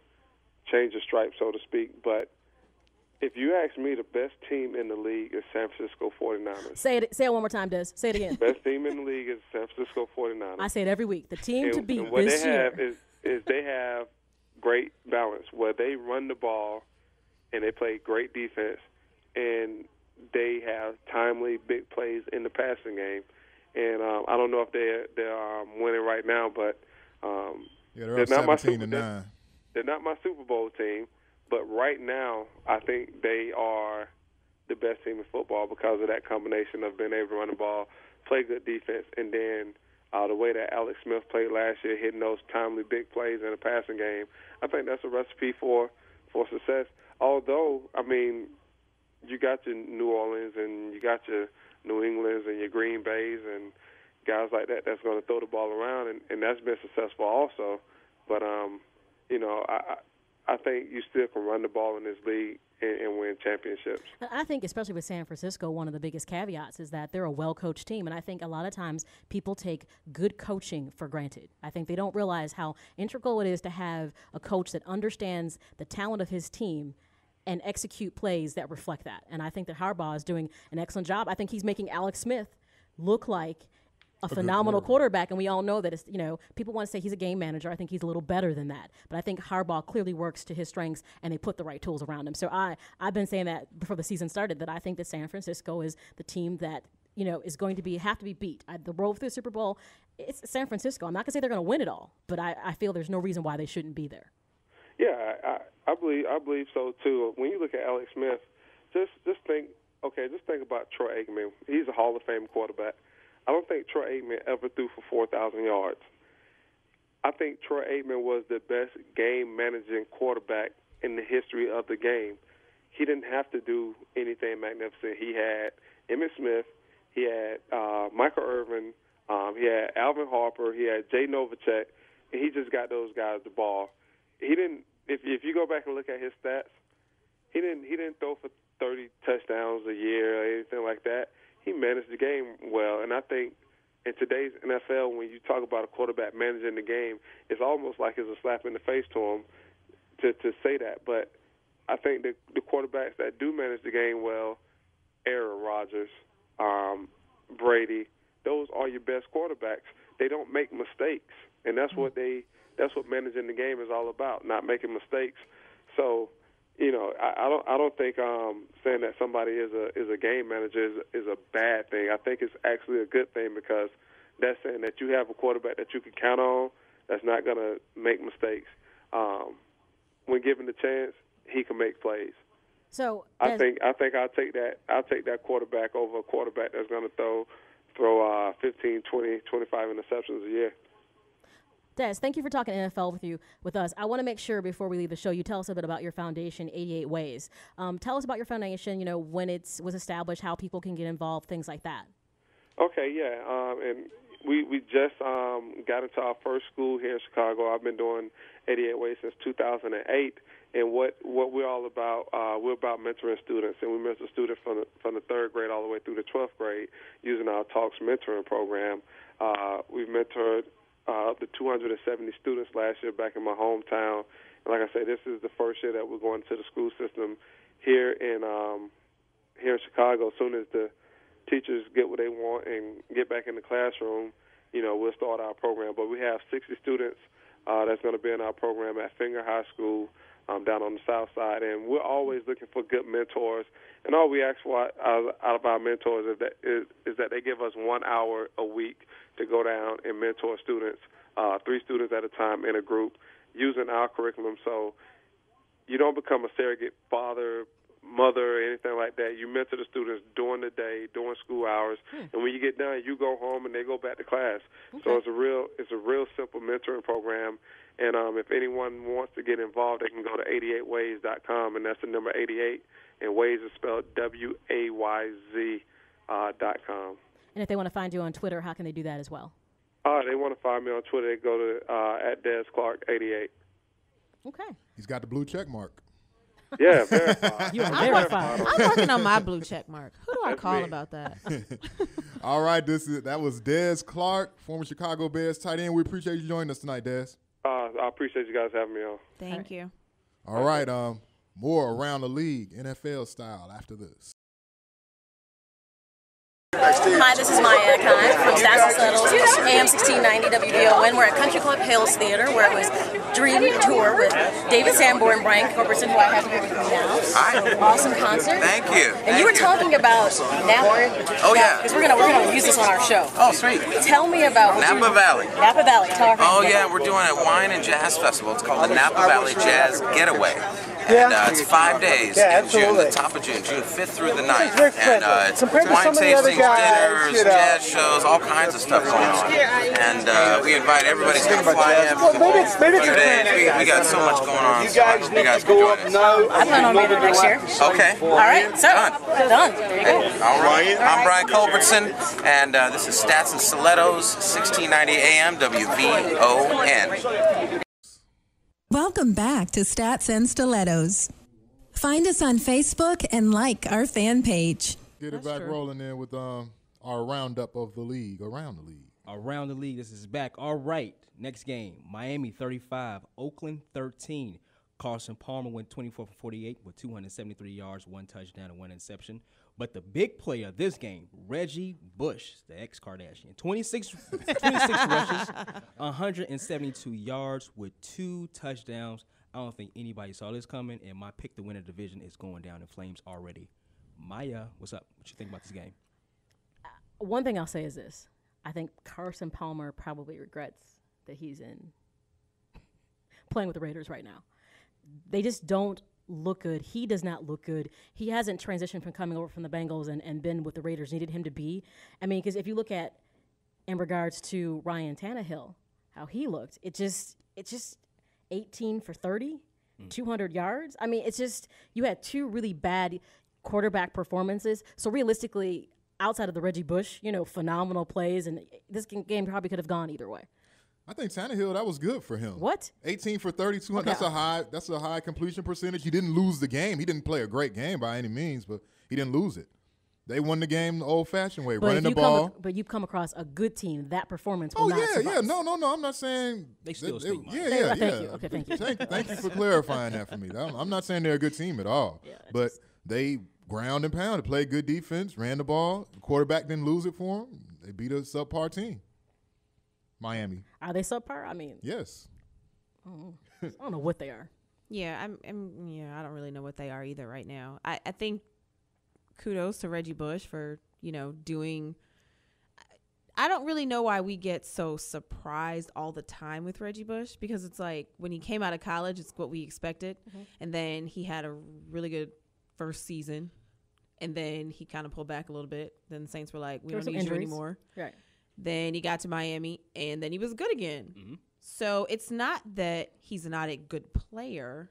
change the stripe, so to speak. But if you ask me, the best team in the league is San Francisco 49ers. Say it one more time, Des. Say it again. Best team in the league is San Francisco 49ers. I say it every week. The team to beat and what this they year. have is they have great balance where they run the ball and they play great defense and they have timely big plays in the passing game. And I don't know if they're winning right now, but they're up 17-9. They're not my Super Bowl team, but right now I think they are the best team in football because of that combination of being able to run the ball, play good defense, and then the way that Alex Smith played last year, hitting those timely big plays in the passing game. I think that's a recipe for success. Although, I mean, you got your New Orleans and you got your New Englands and your Green Bays and guys like that that's going to throw the ball around, and that's been successful also. But, I think you still can run the ball in this league and win championships. I think, especially with San Francisco, one of the biggest caveats is that they're a well-coached team, and I think a lot of times people take good coaching for granted. I think they don't realize how integral it is to have a coach that understands the talent of his team and execute plays that reflect that. And I think that Harbaugh is doing an excellent job. I think he's making Alex Smith look like a phenomenal quarterback, and we all know that it's, people want to say he's a game manager. I think he's a little better than that. But I think Harbaugh clearly works to his strengths, and they put the right tools around him. So I've been saying that before the season started, that I think that San Francisco is the team that, is going to have to be beat. The road through the Super Bowl, it's San Francisco. I'm not going to say they're going to win it all, but I feel there's no reason why they shouldn't be there. Yeah, I believe so too. When you look at Alex Smith, just think about Troy Aikman. He's a Hall of Fame quarterback. I don't think Troy Aikman ever threw for 4,000 yards. I think Troy Aikman was the best game-managing quarterback in the history of the game. He didn't have to do anything magnificent. He had Emmitt Smith. He had Michael Irvin. He had Alvin Harper. He had Jay Novacek. And he just got those guys the ball. He didn't. If you go back and look at his stats, he didn't throw for 30 touchdowns a year or anything like that. He managed the game well, and I think in today's NFL, when you talk about a quarterback managing the game, it's almost like it's a slap in the face to him to say that. But I think the quarterbacks that do manage the game well, Aaron Rodgers, Brady, those are your best quarterbacks. They don't make mistakes, and that's what managing the game is all about, not making mistakes. So, I don't think saying that somebody is a game manager is a bad thing. I think it's actually a good thing because that's saying that you have a quarterback that you can count on that's not going to make mistakes. When given the chance, he can make plays. So I think I'll take that quarterback over a quarterback that's going to throw 15, 20, 25 interceptions a year. Des, thank you for talking NFL with us. I want to make sure before we leave the show, you tell us a bit about your foundation, 88 Ways. Tell us about your foundation, when it was established, how people can get involved, things like that. Okay, yeah. And we just got into our first school here in Chicago. I've been doing 88 Ways since 2008. And what we're all about, we're about mentoring students. And we mentor students from the 3rd grade all the way through the 12th grade using our Talks mentoring program. We've mentored up to 270 students last year back in my hometown. And like I say, this is the first year that we're going to the school system here in Chicago. As soon as the teachers get what they want and get back in the classroom, we'll start our program. But we have 60 students that's going to be in our program at Finger High School down on the south side, and we're always looking for good mentors. And all we ask for out of our mentors is that they give us 1 hour a week to go down and mentor students, 3 students at a time in a group, using our curriculum. So you don't become a surrogate father, mother, or anything like that. You mentor the students during the day, during school hours, and when you get done, you go home and they go back to class. Okay. So it's a real simple mentoring program. And if anyone wants to get involved, they can go to 88ways.com, and that's the number 88, and Ways is spelled WAYZ.com. And if they want to find you on Twitter, how can they do that as well? They want to find me on Twitter. They go to @DesClark88. Okay. He's got the blue check mark. Yeah, verified. You are verified. I'm working on my blue check mark. Who do I That's call me. about that? All right, that was Des Clark, former Chicago Bears tight end. We appreciate you joining us tonight, Des. I appreciate you guys having me on. Thank you. All right, more around the league, NFL style, after this. Hi, this is Maya Khan from Stilettos, AM 1690 WVON. We're at Country Club Hills Theater, where it was Dream Tour with David Sanborn and Brian Culbertson, who I have here with me now. Hi. Awesome concert. Thank you. And you were talking about Napa. Oh, yeah. Because we're gonna use this on our show. Oh, sweet. Tell me about what Napa Valley. Napa Valley. Talk. Oh, yeah, we're doing a wine and jazz festival. It's called the Napa Valley Jazz Getaway. And it's 5 days in June, the top of June 5th through the 9th. And it's wine tastings, dinners, jazz shows, all kinds of stuff going on. And we invite everybody to fly in for the 2 days. We got so much going on, so I hope you guys can join us. I plan on being there next year. Okay. All right. So done. There you go. All right. I'm Brian Culbertson, and this is Stats and Stilettos, 1690 AM, WVON. Welcome back to Stats and Stilettos. Find us on Facebook and like our fan page. Get it back rolling in with our roundup of the league, around the league. Around the league, this is back. All right, next game, Miami 35, Oakland 13. Carson Palmer went 24 for 48 with 273 yards, 1 touchdown, and 1 interception. But the big player of this game, Reggie Bush, the ex-Kardashian, 26 rushes, 172 yards with 2 touchdowns. I don't think anybody saw this coming, and my pick to win the division is going down in flames already. Maya, what's up? What you think about this game? One thing I'll say is this. I think Carson Palmer probably regrets that he's playing with the Raiders right now. They just don't look good. He does not look good. He hasn't transitioned from coming over from the Bengals and been what the Raiders needed him to be. I mean, because if you look at, in regards to Ryan Tannehill, how he looked, it's just 18 for 30, 200 yards. I mean, it's just, you had 2 really bad quarterback performances. So realistically, outside of the Reggie Bush, phenomenal plays, and this game probably could have gone either way. I think Tannehill, that was good for him. What? 18 for 30, 200. Okay. That's a high completion percentage. He didn't lose the game. He didn't play a great game by any means, but he didn't lose it. They won the game the old-fashioned way, running the ball. But you come across a good team, that performance will not suffice. Yeah. No. I'm not saying they still speak. Yeah. Thank you. Okay, thank you. Thank you for clarifying that for me. I'm not saying they're a good team at all, but they ground and pound, played good defense, ran the ball. The quarterback didn't lose it for them. They beat a subpar team. Miami. Are they subpar? I mean, yes. I don't know what they are. Yeah, I don't really know what they are either right now. I think kudos to Reggie Bush for, doing. I don't really know why we get so surprised all the time with Reggie Bush, because it's like when he came out of college, it's what we expected. Mm-hmm. And then he had a really good first season, and then he kind of pulled back a little bit. Then the Saints were like, we don't need you anymore. Right. Then he got to Miami, and then he was good again. Mm-hmm. So it's not that he's not a good player.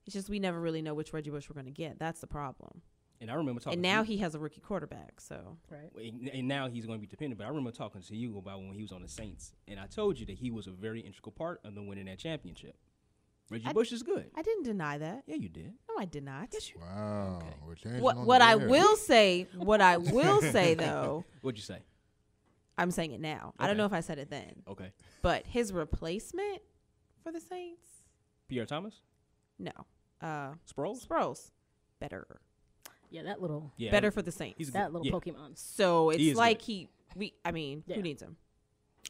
It's just we never really know which Reggie Bush we're going to get. That's the problem. And I remember talking. And now he has a rookie quarterback, so. Right. And now he's going to be dependent. But I remember talking to you about when he was on the Saints, and I told you that he was a very integral part of them winning that championship. Reggie Bush is good. I didn't deny that. Yeah, you did. No, I did not. Yes, you did. Wow. Okay. We're changing What I will say though. What'd you say? I'm saying it now. Okay. I don't know if I said it then. Okay. But his replacement for the Saints? Pierre Thomas? No. Sproles? Sproles. Better. Yeah, that little. Yeah, better for the Saints. He's that little Pokemon. So it's like who needs him?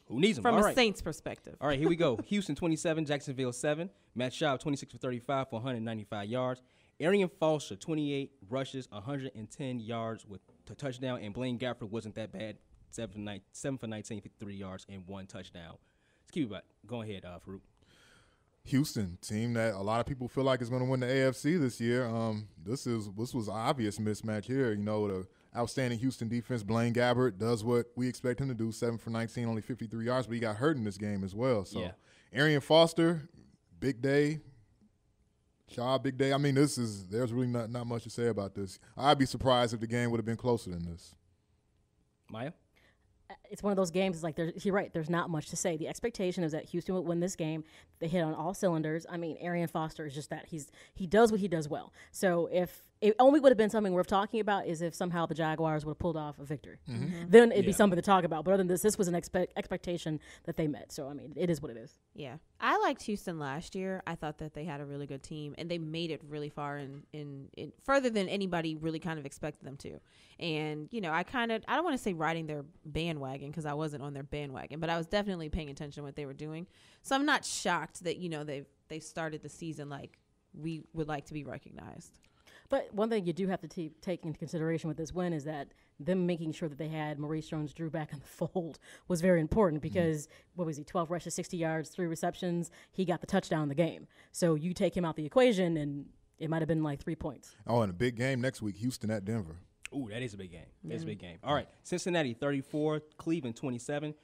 Who needs him? From All a right. Saints perspective. All right, here we go. Houston 27, Jacksonville 7. Matt Schaub 26 for 35 for 195 yards. Arian Foster 28 rushes, 110 yards with a touchdown. And Blaine Gafford wasn't that bad. 7 for 19, 53 yards and 1 touchdown. Let's keep it back. Go ahead, Farouk. Houston, team that a lot of people feel like is going to win the AFC this year. This was an obvious mismatch here. You know, the outstanding Houston defense. Blaine Gabbert does what we expect him to do, 7 for 19, only 53 yards, but he got hurt in this game as well. So, Arian Foster, big day. Shaw, big day. I mean, there's really not much to say about this. I'd be surprised if the game would have been closer than this. Maya? It's one of those games. It's like you're right. There's not much to say. The expectation is that Houston would win this game. They hit on all cylinders. I mean, Arian Foster is just that. He does what he does well. So if it only would have been something worth talking about is if somehow the Jaguars would have pulled off a victory. Then it'd be something to talk about. But other than this was an expectation that they met. So I mean, it is what it is. Yeah, I liked Houston last year. I thought that they had a really good team, and they made it really far in further than anybody really kind of expected them to. And you know, I don't want to say riding their bandwagon because I wasn't on their bandwagon, but I was definitely paying attention to what they were doing. So I'm not shocked that they started the season like we would like to be recognized. But one thing you do have to take into consideration with this win is that them making sure that they had Maurice Jones-Drew back in the fold was very important because, what was he, 12 rushes, 60 yards, 3 receptions. He got the touchdown in the game. So you take him out the equation, and it might have been like 3 points. Oh, and a big game next week, Houston at Denver. Ooh, that is a big game. That's a big game. All right, Cincinnati 34, Cleveland 27.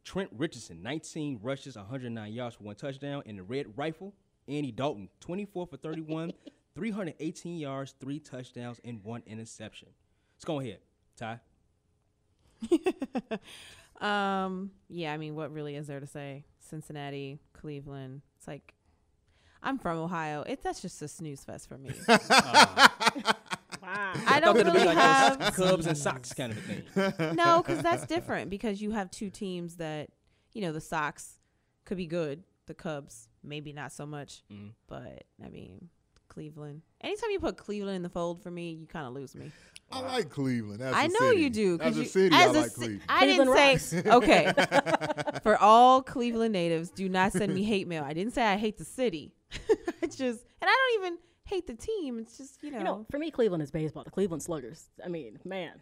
Trent Richardson, 19 rushes, 109 yards for 1 touchdown. And the Red Rifle, Andy Dalton, 24 for 31. 318 yards, 3 touchdowns, and 1 interception. Let's go ahead, Ty. Yeah, I mean, what really is there to say? Cincinnati, Cleveland. It's like, I'm from Ohio. That's just a snooze fest for me. Wow. I don't really have Cubs and Sox kind of a thing. No, because that's different because you have 2 teams that, the Sox could be good. The Cubs, maybe not so much. But, I mean, Cleveland. Anytime you put Cleveland in the fold for me, you kind of lose me. I like Cleveland. I know you do. As a city, I like Cleveland. I didn't say, okay, for all Cleveland natives, do not send me hate mail. I didn't say I hate the city. And I don't even hate the team. It's just, for me, Cleveland is baseball. The Cleveland Sluggers. I mean, man.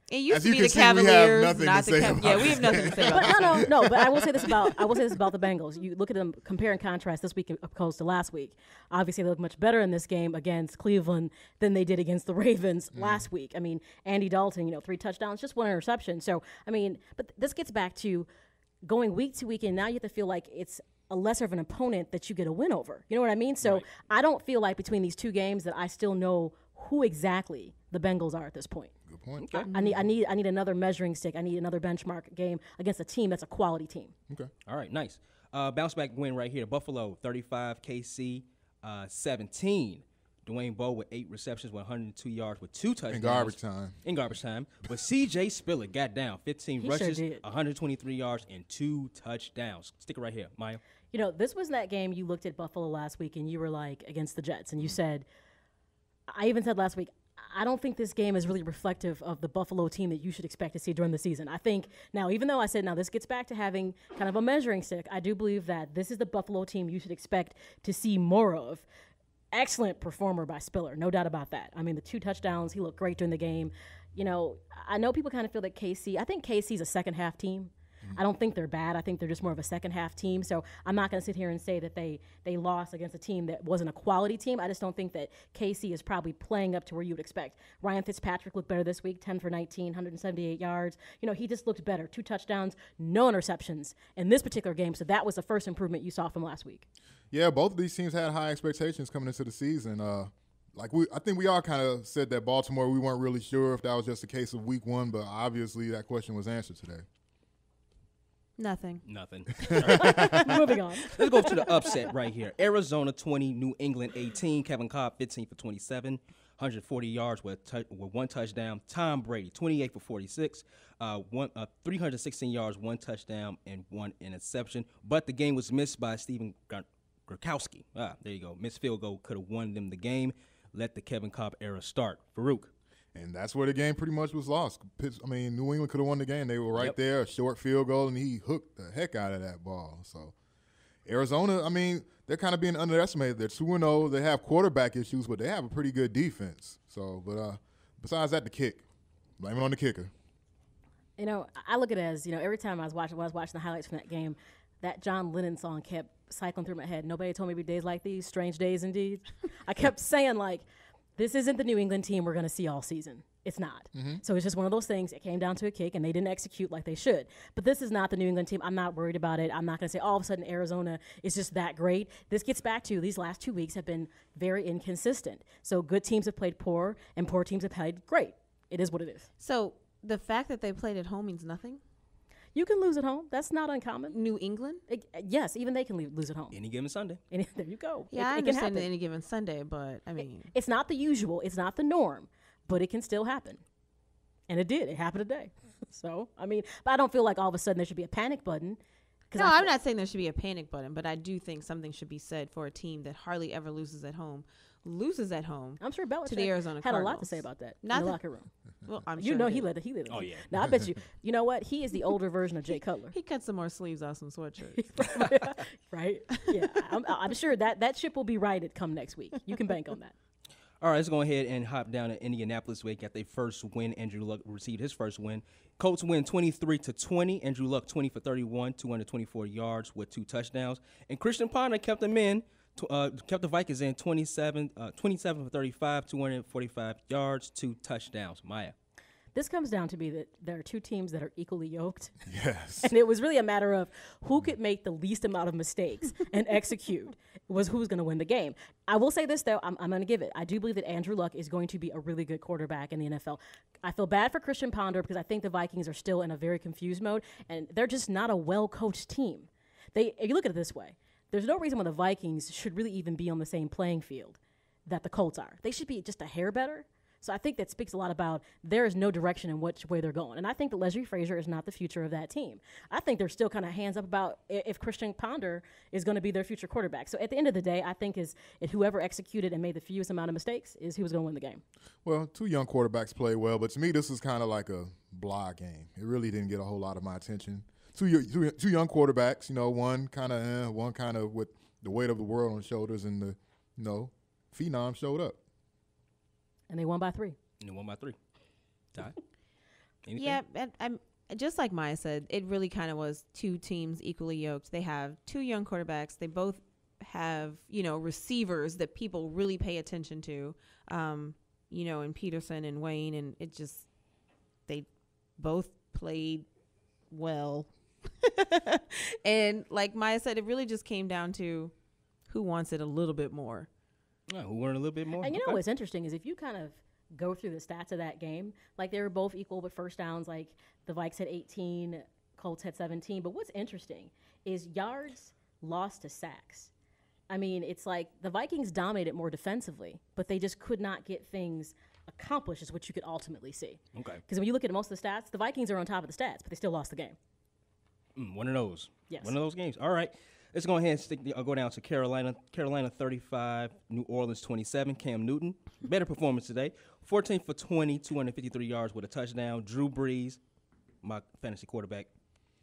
It used to be the Cavaliers, not the Cavaliers. Yeah, we have nothing to say about that. No. But I will say this about the Bengals. You look at them, compare and contrast this week opposed to last week. Obviously, they look much better in this game against Cleveland than they did against the Ravens last week. I mean, Andy Dalton, 3 touchdowns, just 1 interception. So, I mean, but this gets back to going week to week, and now you have to feel like it's a lesser of an opponent that you get a win over. You know what I mean? So I don't feel like between these 2 games that I still know who exactly the Bengals are at this point. Good point. Okay. I need another measuring stick. I need another benchmark game against a team that's a quality team. Okay. All right, nice. Bounce back win right here. Buffalo 35, KC 17. Dwayne Bowe with 8 receptions, 102 yards with 2 touchdowns. In garbage time. But C.J. Spiller got down, 15 rushes, 123 yards, and 2 touchdowns. Stick it right here, Maya. This was that game you looked at Buffalo last week, and you were like, against the Jets, and you said, I even said last week, I don't think this game is really reflective of the Buffalo team that you should expect to see during the season. I think now, even though I said now this gets back to having kind of a measuring stick, I do believe that this is the Buffalo team you should expect to see more of. Excellent performer by Spiller, no doubt about that. I mean, the 2 touchdowns, he looked great during the game. I know people kind of feel that I think KC's a second half team. I don't think they're bad. I think they're just more of a second half team. So I'm not going to sit here and say that they lost against a team that wasn't a quality team. I just don't think that KC is probably playing up to where you would expect. Ryan Fitzpatrick looked better this week, 10 for 19, 178 yards. He just looked better. 2 touchdowns, no interceptions in this particular game. So that was the first improvement you saw from last week. Yeah, both of these teams had high expectations coming into the season. I think we all kind of said that Baltimore, we weren't really sure if that was just a case of week 1, but obviously that question was answered today. Nothing. Moving on. Let's go to the upset right here. Arizona 20, New England 18. Kevin Cobb 15 for 27, 140 yards with 1 touchdown. Tom Brady 28 for 46, 316 yards, 1 touchdown, and 1 interception. But the game was missed by Steven Gronkowski. There you go. Missed field goal could have won them the game. Let the Kevin Cobb era start. Farouk. And that's where the game pretty much was lost. New England could have won the game. They were right there, a short field goal, and he hooked the heck out of that ball. So Arizona, they're kind of being underestimated. They're 2-0. They have quarterback issues, but they have a pretty good defense. So, but besides that, the kick. Blame it on the kicker. I look at it as, every time I was watching the highlights from that game, that John Lennon song kept cycling through my head. Nobody told me it'd be days like these, strange days indeed. I kept saying, this isn't the New England team we're going to see all season. It's not. Mm-hmm. So it's just one of those things. It came down to a kick, and they didn't execute like they should. But this is not the New England team. I'm not worried about it. I'm not going to say all of a sudden Arizona is just that great. This gets back to these last 2 weeks have been very inconsistent. So good teams have played poor, and poor teams have played great. It is what it is. So the fact that they played at home means nothing? You can lose at home. That's not uncommon. New England? Yes, even they can lose at home. Any given Sunday. There you go. Yeah, I understand any given Sunday, but It's not the usual. It's not the norm, but it can still happen. And it did. It happened today. So, but I don't feel like all of a sudden there should be a panic button. No, I'm not saying there should be a panic button, but I do think something should be said for a team that hardly ever loses at home I'm sure Belichick to the Arizona had Cardinals. A lot to say about that in the locker room. Well, I'm sure he led it. Oh, yeah. Now, I bet you, you know what? He is the older version of Jay Cutler. He cut some more sleeves off some sweatshirts. Right? Yeah. I'm sure that ship will be righted come next week. You can bank on that. All right, let's go ahead and hop down to Indianapolis. We got their first win. Andrew Luck received his first win. Colts win 23-20. Andrew Luck 20 for 31, 224 yards with 2 touchdowns. And Christian Ponder kept them in. Kept the Vikings in 27 for 35, 245 yards, 2 touchdowns. Maya. This comes down to be that there are two teams that are equally yoked. Yes. And it was really a matter of who could make the least amount of mistakes and execute was who's going to win the game. I will say this, though. I'm going to give it. I do believe that Andrew Luck is going to be a really good quarterback in the NFL. I feel bad for Christian Ponder because I think the Vikings are still in a very confused mode, and they're just not a well-coached team. If you look at it this way, there's no reason why the Vikings should really even be on the same playing field that the Colts are. They should be just a hair better. So I think that speaks a lot about there is no direction in which way they're going. And I think that Leslie Frazier is not the future of that team. I think they're still kind of hands up about if Christian Ponder is going to be their future quarterback. So at the end of the day, I think is whoever executed and made the fewest amount of mistakes is who was going to win the game. Well, 2 young quarterbacks play well, but to me this is kind of like a blah game. It really didn't get a whole lot of my attention. Two young quarterbacks, one kind of with the weight of the world on his shoulders, and the phenom showed up. And they won by 3. Ty? Anything? Yeah, I'm just like Maya said, it really kind of was 2 teams equally yoked. They have 2 young quarterbacks. They both have, receivers that people really pay attention to, in Peterson and Wayne, and they both played well. And like Maya said, it really just came down to who wants it a little bit more. Oh, who wanted a little bit more? And what's interesting is if you kind of go through the stats of that game, like they were both equal with first downs. Like the Vikes had 18, Colts had 17. But what's interesting is yards lost to sacks. It's like the Vikings dominated more defensively, but they just could not get things accomplished is what you could ultimately see. Okay. Because when you look at most of the stats, the Vikings are on top of the stats, but they still lost the game. One of those. Yes. One of those games. All right. Let's go ahead and go down to Carolina. Carolina 35, New Orleans 27. Cam Newton, better performance today. 14 for 20, 253 yards with a touchdown. Drew Brees, my fantasy quarterback,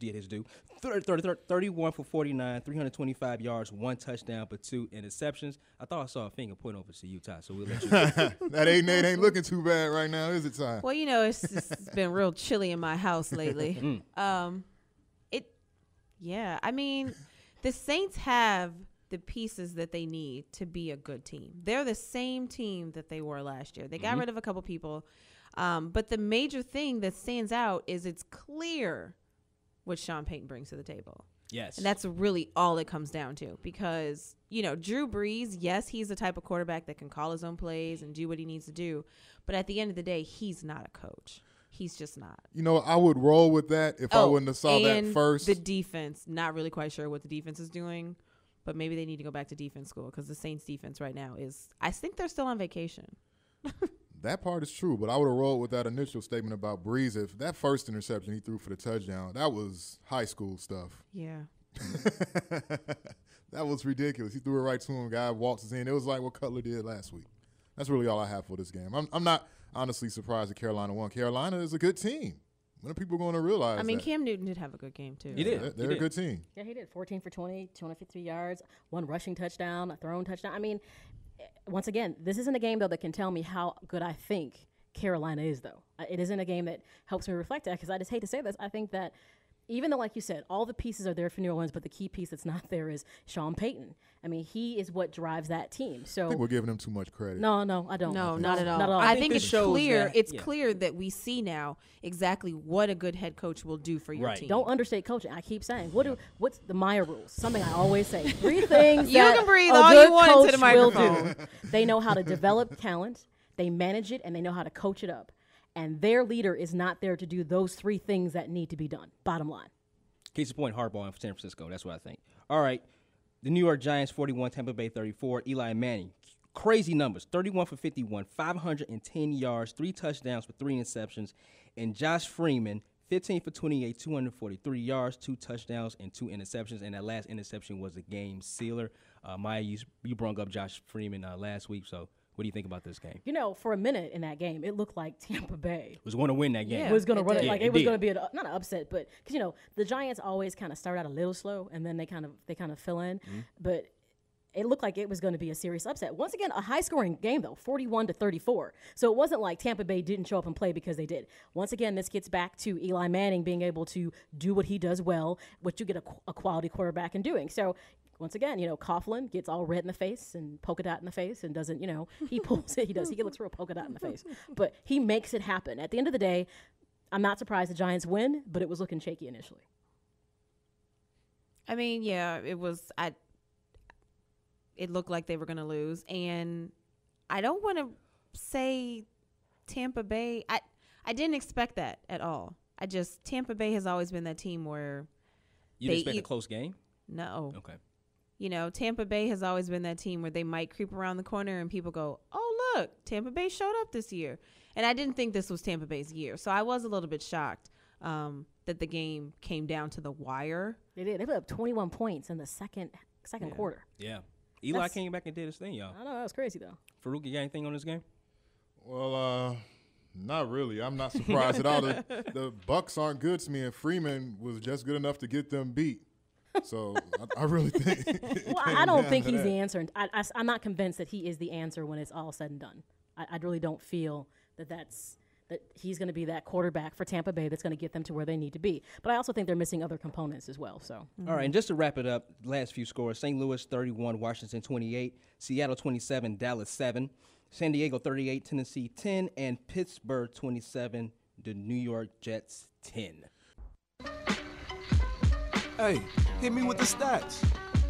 did his due. 31 for 49, 325 yards, 1 touchdown, but 2 interceptions. I thought I saw a finger point over to Utah, so we'll let you go. That 8-8 ain't looking too bad right now, is it, Ty? Well, it's been real chilly in my house lately. The Saints have the pieces that they need to be a good team. They're the same team that they were last year. They got rid of a couple people. But the major thing that stands out is it's clear what Sean Payton brings to the table. Yes. And that's really all it comes down to because, Drew Brees, yes, he's the type of quarterback that can call his own plays and do what he needs to do. But at the end of the day, he's not a coach. He's just not. I would roll with that if I wouldn't have saw that first. The defense, not really quite sure what the defense is doing, but maybe they need to go back to defense school because the Saints defense right now I think they're still on vacation. That part is true, but I would have rolled with that initial statement about Breeze. If that first interception he threw for the touchdown, that was high school stuff. Yeah. That was ridiculous. He threw it right to him. Guy waltzes in. It was like what Cutler did last week. That's really all I have for this game. I'm honestly surprised that Carolina won. Carolina is a good team. When are people going to realize that? Cam Newton did have a good game, too. He did. They're a good team. Yeah, he did. 14 for 20, 253 yards, 1 rushing touchdown, a thrown touchdown. I mean, once again, this isn't a game, though, that can tell me how good I think Carolina is, though. It isn't a game that helps me reflect that, because I just hate to say this. I think that even though, like you said, all the pieces are there for New Orleans, but the key piece that's not there is Sean Payton. I mean, he is what drives that team. So I think we're giving him too much credit. No, I don't. No, not at all. Not at all. I think it's clear. That, it's clear that we see now exactly what a good head coach will do for your team. Don't understate coaching. I keep saying, what's the Meyer rules? Something I always say. 3 things you that can breathe a all good you want coach into the microphone. Will do. They know how to develop talent, they manage it, and they know how to coach it up. And their leader is not there to do those 3 things that need to be done. Bottom line. Case in point, Harbaugh in San Francisco. That's what I think. All right. The New York Giants, 41, Tampa Bay, 34. Eli Manning, crazy numbers, 31 for 51, 510 yards, 3 touchdowns for 3 interceptions. And Josh Freeman, 15 for 28, 243 yards, 2 touchdowns, and 2 interceptions. And that last interception was a game sealer. Maya, you brought up Josh Freeman last week, so what do you think about this game? You know, for a minute in that game, it looked like Tampa Bay was going to win that game. Yeah, was going to run it. Like it was going to be not an upset, but because the Giants always kind of start out a little slow and then they kind of fill in. Mm-hmm. But it looked like it was going to be a serious upset. Once again, a high-scoring game though, 41-34. So it wasn't like Tampa Bay didn't show up and play because they did. Once again, this gets back to Eli Manning being able to do what he does well, what you get a quality quarterback in doing. So. Once again, Coughlin gets all red in the face and polka dot in the face and doesn't, he pulls it. He does. He looks real polka dot in the face. But he makes it happen. At the end of the day, I'm not surprised the Giants win, but it was looking shaky initially. I mean, yeah, it was. It looked like they were going to lose. And I don't want to say Tampa Bay. I didn't expect that at all. Tampa Bay has always been that team where you didn't expect a close game? No. Okay. Tampa Bay has always been that team where they might creep around the corner and people go, oh, look, Tampa Bay showed up this year. And I didn't think this was Tampa Bay's year. So I was a little bit shocked that the game came down to the wire. They did. They put up 21 points in the second quarter. Yeah. Eli came back and did his thing, y'all. I know. That was crazy, though. Farouk, you got anything on this game? Well, not really. I'm not surprised at all. The Bucks aren't good to me, and Freeman was just good enough to get them beat. So I really think. Well, I don't think he's the answer. I'm not convinced that he is the answer when it's all said and done. I really don't feel that he's going to be that quarterback for Tampa Bay that's going to get them to where they need to be. But I also think they're missing other components as well. So. All right, and just to wrap it up, last few scores: St. Louis 31, Washington 28, Seattle 27, Dallas 7, San Diego 38, Tennessee 10, and Pittsburgh 27, the New York Jets 10. Hey, hit me with the stats.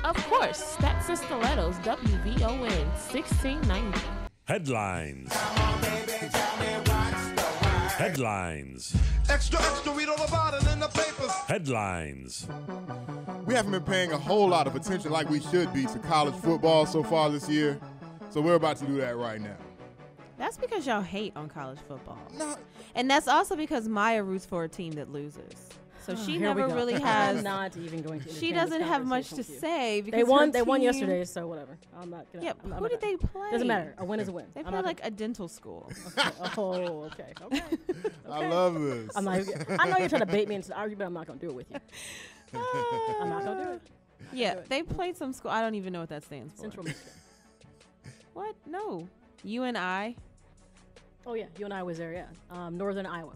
Of course, Stats and Stilettos, WVON 1690. Headlines. Headlines. Extra, read all about it in the papers. Headlines. We haven't been paying a whole lot of attention like we should be to college football so far this year, so we're about to do that right now. That's because y'all hate on college football. No. And that's also because Maya roots for a team that loses. So she never really has. I'm not even going to. She doesn't have much to say because they won yesterday, so whatever. I'm not gonna. Yeah, who did they play? Doesn't matter. A win is a win. They play like a dental school. Okay. I love this. I know you're trying to bait me into the argument, but I'm not gonna do it with you. I'm not gonna do it. Yeah, they played some school. I don't even know what that stands for. Central Michigan. What? No. UNI. Oh yeah, UNI was there. Yeah, Northern Iowa.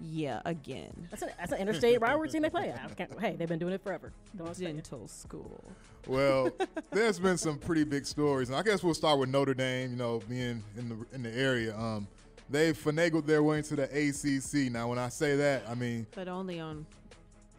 Yeah, again. That's an interstate rivalry team they play. Hey, they've been doing it forever. Dental school. Well, there's been some pretty big stories, and I guess we'll start with Notre Dame. Being in the area, they've finagled their way into the ACC. Now, when I say that, I mean, but only on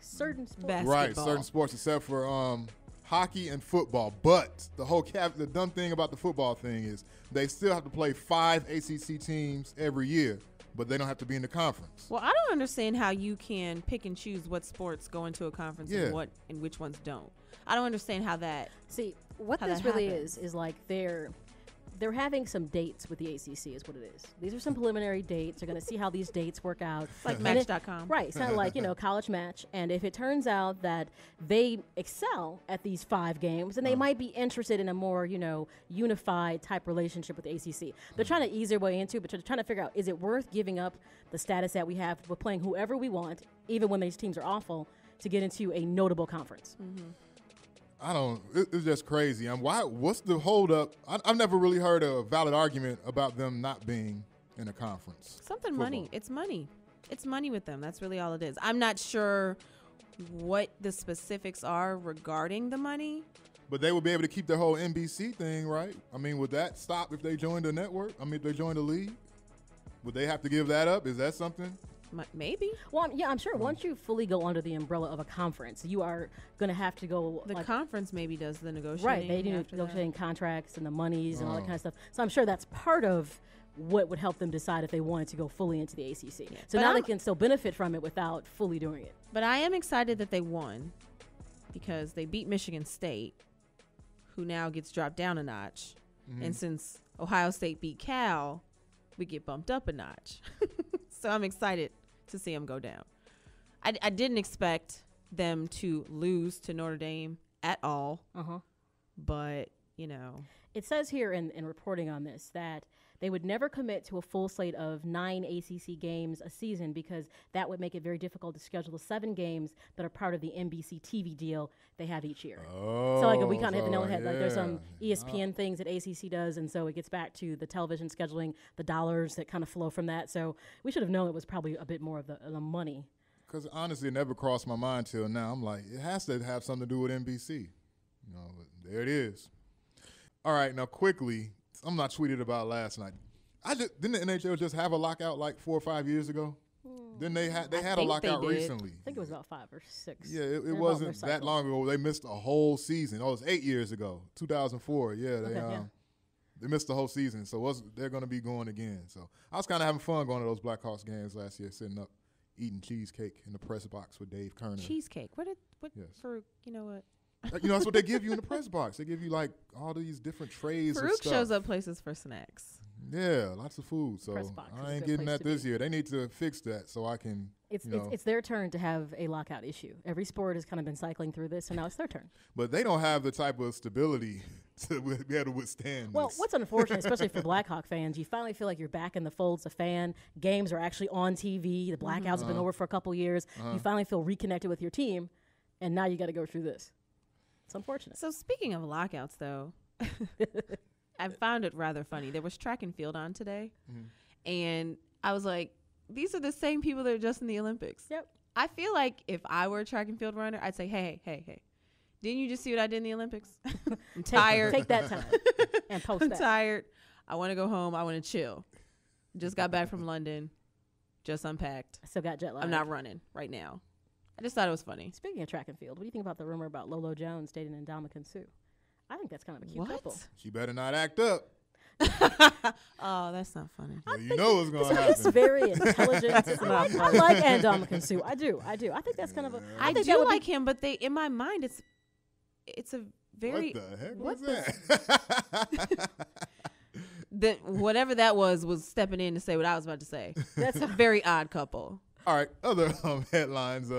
certain sports. Basketball. Right, certain sports, except for hockey and football. But the dumb thing about the football thing is they still have to play 5 ACC teams every year. But they don't have to be in the conference. Well, I don't understand how you can pick and choose what sports go into a conference and which ones don't. I don't understand how that. See, what this really is like they're having some dates with the ACC is what it is. These are some preliminary dates. They're going to see how these dates work out. It's like Match.com. Right. It's kind of like, college match. And if it turns out that they excel at these 5 games, then they might be interested in a more, unified type relationship with the ACC. They're trying to ease their way into it, but they're trying to figure out, is it worth giving up the status that we have with playing whoever we want, even when these teams are awful, to get into a notable conference? Mm-hmm. It's just crazy. What's the holdup? I've never really heard a valid argument about them not being in a conference. Money. It's money. It's money with them. That's really all it is. I'm not sure what the specifics are regarding the money. But they would be able to keep their whole NBC thing, right? I mean, would that stop if they joined the network? I mean, if they joined the league? Would they have to give that up? Is that something? Maybe. Well, yeah, I'm sure once you fully go under the umbrella of a conference, you are going to have to go. The conference maybe does the negotiating. Right. They do negotiating contracts and the monies and all that kind of stuff. So I'm sure that's part of what would help them decide if they wanted to go fully into the ACC. Yeah. So now they can still benefit from it without fully doing it. But I am excited that they won because they beat Michigan State, who now gets dropped down a notch. Mm-hmm. And since Ohio State beat Cal, we get bumped up a notch. So I'm excited to see them go down. I didn't expect them to lose to Notre Dame at all. But, It says here in reporting on this that they would never commit to a full slate of 9 ACC games a season because that would make it very difficult to schedule the 7 games that are part of the NBC TV deal they have each year. So we kind of hit the nail on the head. Like there's some ESPN things that ACC does, and so it gets back to the television scheduling, the dollars that kind of flow from that. So we should have known it was probably a bit more of the money. Because honestly, it never crossed my mind till now. I'm like, it has to have something to do with NBC. There it is. All right, now quickly, I'm not tweeted about last night. Didn't the NHL just have a lockout like 4 or 5 years ago? Then they had a lockout recently. I think it was about 5 or 6. Yeah, it wasn't that long ago. They missed a whole season. Oh, it was 8 years ago, 2004. Yeah, they missed the whole season. So they're going to be going again. So I was kind of having fun going to those Blackhawks games last year, sitting up eating cheesecake in the press box with Dave Kerner. Cheesecake? What? Yes. For what? That's what they give you in the press box. They give you like all these different trays of stuff. Farouk shows up places for snacks. Yeah, lots of food. So I ain't getting that this year. They need to fix that so I can. It's their turn to have a lockout issue. Every sport has kind of been cycling through this, and now it's their turn. But they don't have the type of stability to be able to withstand Well, this. what's unfortunate, especially for Blackhawk fans, you finally feel like you're back in the fold as a fan. Games are actually on TV. The blackouts have been over for a couple years. You finally feel reconnected with your team, and now you got to go through this. It's unfortunate. So speaking of lockouts, though, I found it rather funny. There was track and field on today, and I was like, these are the same people that are just in the Olympics. Yep. I feel like if I were a track and field runner, I'd say, hey, didn't you just see what I did in the Olympics? I'm tired. Take that time and post I'm that. tired. I want to go home. I want to chill. Just got back from London. Just unpacked. I still got jet lag. I'm not running right now. I just thought it was funny. Speaking of track and field, what do you think about the rumor about Lolo Jones dating Ndamukong Suh? I think that's kind of a cute couple. She better not act up. Oh, that's not funny. Well, you know what's going to happen. He's very intelligent. I like Ndamukong Suh. I do. I think that's kind of a. I do like him, but in my mind, it's a very. What the heck was that? Whatever that was stepping in to say what I was about to say. That's a very odd couple. All right, other headlines.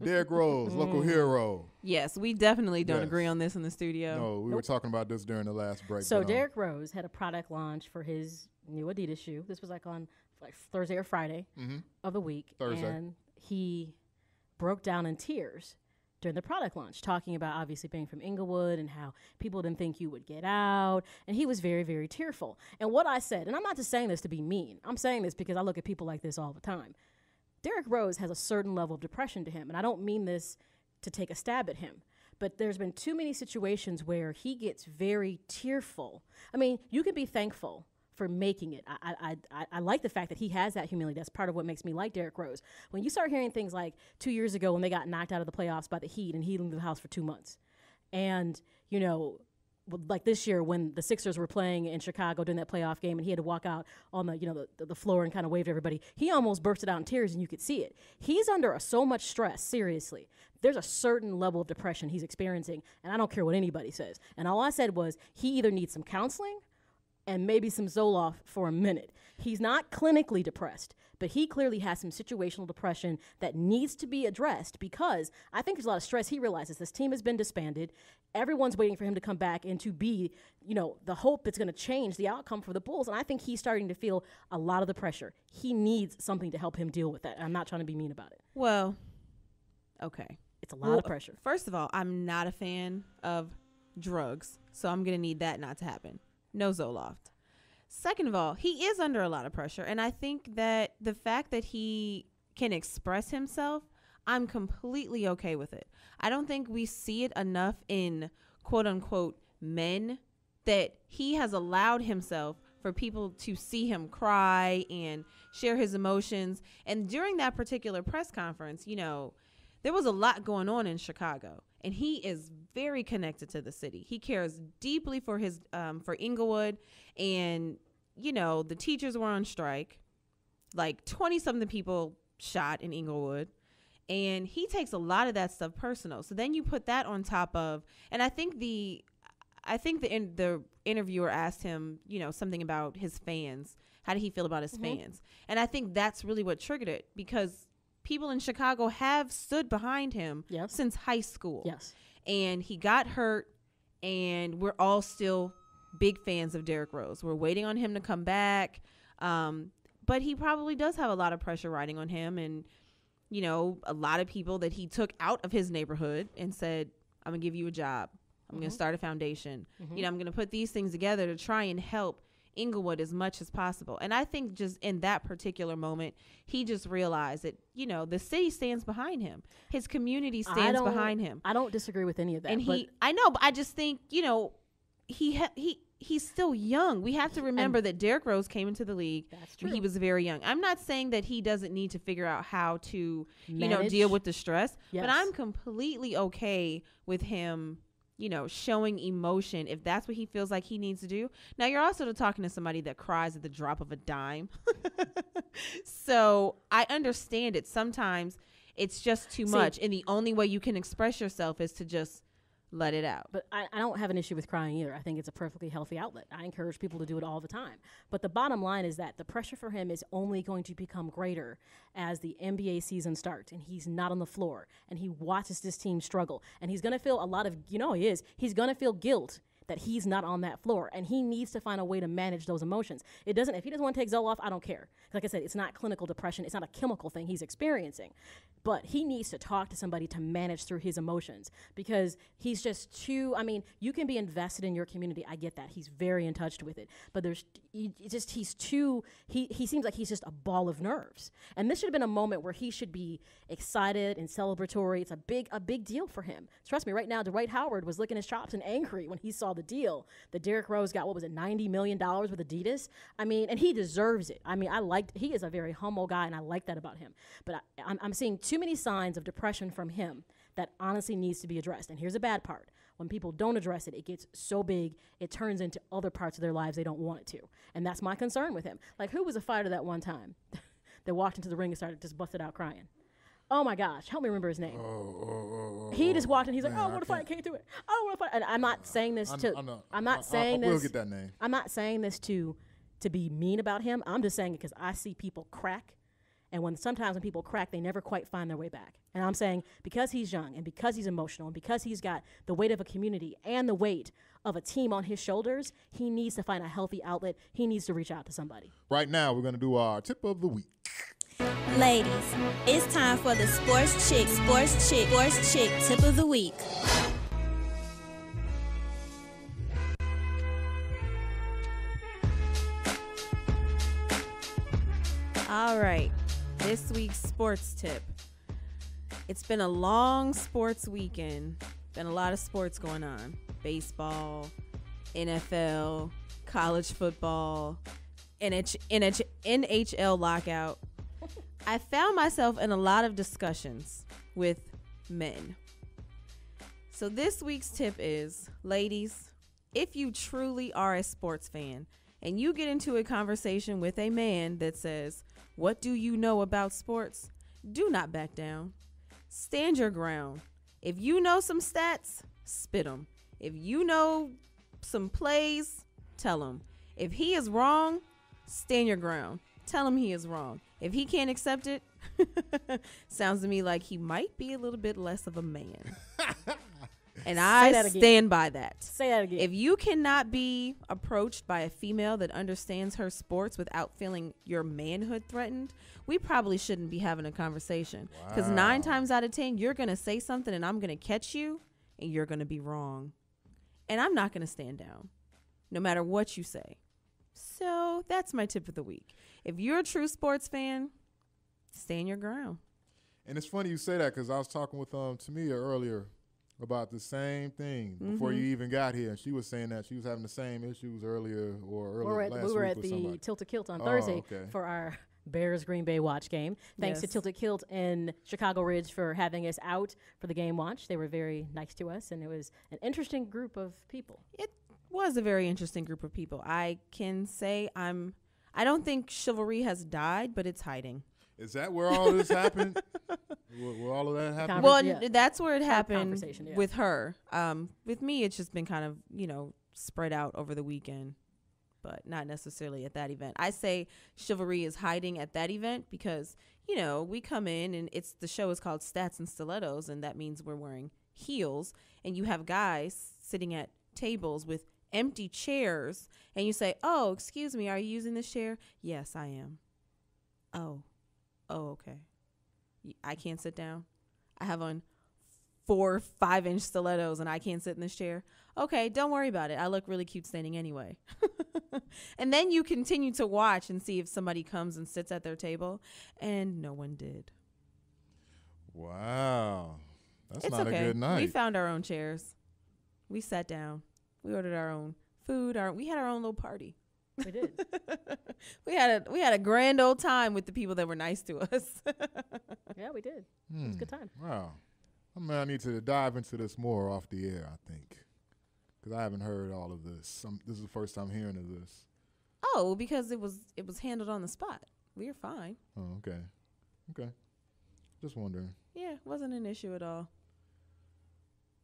Derrick Rose, local hero. Yes, we definitely don't agree on this in the studio. No, we were talking about this during the last break. So Derrick Rose had a product launch for his new Adidas shoe. This was on Thursday or Friday of the week. Thursday. And he broke down in tears during the product launch, talking about obviously being from Inglewood and how people didn't think you would get out. And he was very, very tearful. And what I said, and I'm not just saying this to be mean. I'm saying this because I look at people like this all the time. Derrick Rose has a certain level of depression to him, and I don't mean this to take a stab at him, but there's been too many situations where he gets very tearful. I mean, you can be thankful for making it. I like the fact that he has that humility. That's part of what makes me like Derrick Rose. When you start hearing things like 2 years ago when they got knocked out of the playoffs by the Heat and he didn't leave the house for 2 months, and, like this year when the Sixers were playing in Chicago during that playoff game and he had to walk out on the floor and kind of wave to everybody, he almost bursted out in tears and you could see it. He's under so much stress, seriously. There's a certain level of depression he's experiencing, and I don't care what anybody says. And all I said was he either needs some counseling and maybe some Zoloft for a minute. He's not clinically depressed, but he clearly has some situational depression that needs to be addressed, because I think there's a lot of stress. He realizes this team has been disbanded. Everyone's waiting for him to come back and to be, the hope that's going to change the outcome for the Bulls. And I think he's starting to feel a lot of the pressure. He needs something to help him deal with that. I'm not trying to be mean about it. Well, okay. It's a lot of pressure. First of all, I'm not a fan of drugs, so I'm going to need that not to happen. No Zoloft. Second of all, he is under a lot of pressure, and I think that the fact that he can express himself, I'm completely okay with it. I don't think we see it enough in quote-unquote men that he has allowed himself for people to see him cry and share his emotions. And during that particular press conference, there was a lot going on in Chicago, and he is very connected to the city. He cares deeply for his for Inglewood, and the teachers were on strike, like 20-something people shot in Inglewood, and he takes a lot of that stuff personal. So then you put that on top of, and I think the interviewer asked him, something about his fans. How did he feel about his fans? And I think that's really what triggered it, because people in Chicago have stood behind him since high school. Yes. And he got hurt, and we're all still big fans of Derrick Rose. We're waiting on him to come back. But he probably does have a lot of pressure riding on him. And, a lot of people that he took out of his neighborhood and said, I'm going to give you a job. I'm going to start a foundation. I'm going to put these things together to try and help Inglewood as much as possible. And I think just in that particular moment, he just realized that, the city stands behind him. His community stands behind him. I don't disagree with any of that. And I know, but I just think, he's still young. We have to remember that Derrick Rose came into the league when he was very young. I'm not saying that he doesn't need to figure out how to, deal with the stress, but I'm completely okay with him, showing emotion if that's what he feels like he needs to do. Now, you're also talking to somebody that cries at the drop of a dime. So I understand it. Sometimes it's just too much, and the only way you can express yourself is to just let it out. But I don't have an issue with crying either. I think it's a perfectly healthy outlet. I encourage people to do it all the time. But the bottom line is that the pressure for him is only going to become greater as the NBA season starts and he's not on the floor and he watches this team struggle. And he's going to feel a lot of, he's going to feel guilt that he's not on that floor, and he needs to find a way to manage those emotions. If he doesn't want to take Zoloft, I don't care. Like I said, it's not clinical depression. It's not a chemical thing he's experiencing. But he needs to talk to somebody to manage through his emotions, because he's just too, you can be invested in your community. I get that. He's very in touch with it. But he seems like he's just a ball of nerves. And this should have been a moment where he should be excited and celebratory. It's a big deal for him. Trust me, right now, Dwight Howard was licking his chops and angry when he saw the deal that Derrick Rose got. What was it, $90 million with Adidas? And he deserves it. He is a very humble guy, and I like that about him. But I'm seeing too many signs of depression from him that honestly needs to be addressed. And here's the bad part. When people don't address it, it gets so big, it turns into other parts of their lives they don't want it to. And that's my concern with him. Like, who was a fighter that one time that walked into the ring and started just busted out crying? Oh my gosh, help me remember his name. He just walked in, he's like, I want to fight, can't do it. I don't want to fight. And I'm not saying this we'll get that name. I'm not saying this to be mean about him. I'm just saying it because I see people crack. And sometimes when people crack, they never quite find their way back. And I'm saying because he's young and because he's emotional and because he's got the weight of a community and the weight of a team on his shoulders, he needs to find a healthy outlet. He needs to reach out to somebody. Right now, we're going to do our tip of the week. Ladies, it's time for the Sports Chick tip of the week. All right, this week's sports tip. It's been a long sports weekend. Been a lot of sports going on. Baseball, NFL, college football, NHL lockout. I found myself in a lot of discussions with men. So this week's tip is, ladies, if you truly are a sports fan and you get into a conversation with a man that says, what do you know about sports? Do not back down. Stand your ground. If you know some stats, spit them. If you know some plays, tell them. If he is wrong, stand your ground. Tell him he is wrong. If he can't accept it, sounds to me like he might be a little bit less of a man. And I stand by that. Say that again. If you cannot be approached by a female that understands her sports without feeling your manhood threatened, we probably shouldn't be having a conversation. Because 9 times out of 10, you're going to say something and I'm going to catch you and you're going to be wrong. And I'm not going to stand down, no matter what you say. So that's my tip of the week. If you're a true sports fan, stand your ground. And it's funny you say that because I was talking with Tamia earlier about the same thing before you even got here, and she was saying that she was having the same issues earlier last week. We were at the Tilted Kilt on Thursday for our Bears Green Bay watch game. Thanks to Tilted Kilt and Chicago Ridge for having us out for the game watch. They were very nice to us, and it was an interesting group of people. It was a very interesting group of people. I can say I don't think chivalry has died, but it's hiding. Is that where all this happened? Where all of that happened? Well, that's where it happened with her. With me, it's just been kind of, spread out over the weekend, but not necessarily at that event. I say chivalry is hiding at that event because, we come in and the show is called Stats and Stilettos, and that means we're wearing heels, and you have guys sitting at tables with empty chairs, and you say, "Oh, excuse me, are you using this chair?" "Yes, I am." Oh, okay. I can't sit down. I have on 4 5-inch stilettos and I can't sit in this chair. Okay, don't worry about it. I look really cute standing anyway. And then you continue to watch and see if somebody comes and sits at their table, and no one did. Wow. That's it's not okay. a good night. We found our own chairs. We sat down. We ordered our own food. We had our own little party. We did. We had a grand old time with the people that were nice to us. Yeah, we did. It was a good time. Wow. I need to dive into this more off the air, I think, because I haven't heard all of this. This is the first time hearing of this. Oh, because it was handled on the spot. We were fine. Oh, okay. Just wondering. Yeah, it wasn't an issue at all.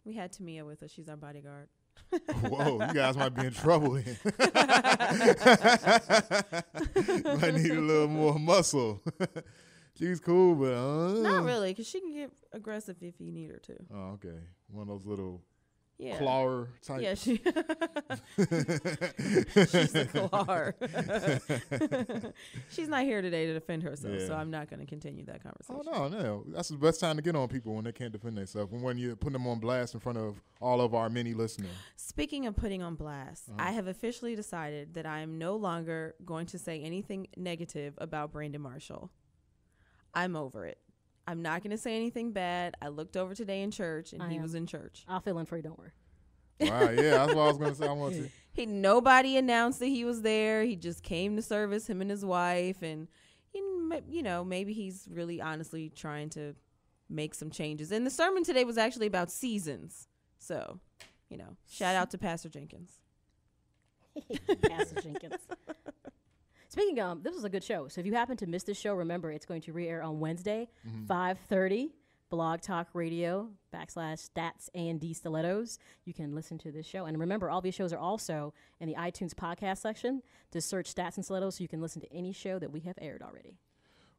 We had Tamia with us. She's our bodyguard. Whoa, you guys might be in trouble here. Might need a little more muscle. She's cool, but not really, because she can get aggressive if you need her to. Oh, okay. One of those little clawer types. Yeah, she's a clawer. She's not here today to defend herself, so I'm not going to continue that conversation. Oh, no. That's the best time to get on people when they can't defend themselves, when you're putting them on blast in front of all of our many listeners. Speaking of putting on blast, I have officially decided that I am no longer going to say anything negative about Brandon Marshall. I'm over it. I'm not going to say anything bad. I looked over today in church, and he was in church. I'll fill in for you. Don't worry. Wow, yeah, that's what I was going to say. I want to. Nobody announced that he was there. He just came to service, him and his wife, and maybe he's really honestly trying to make some changes. And the sermon today was actually about seasons. So, shout out to Pastor Jenkins. Pastor Jenkins. Speaking of, this was a good show. So if you happen to miss this show, remember it's going to re-air on Wednesday, 5:30, Blog Talk Radio /Stats A&D Stilettos. You can listen to this show. And remember, all these shows are also in the iTunes podcast section. Just search Stats and Stilettos so you can listen to any show that we have aired already.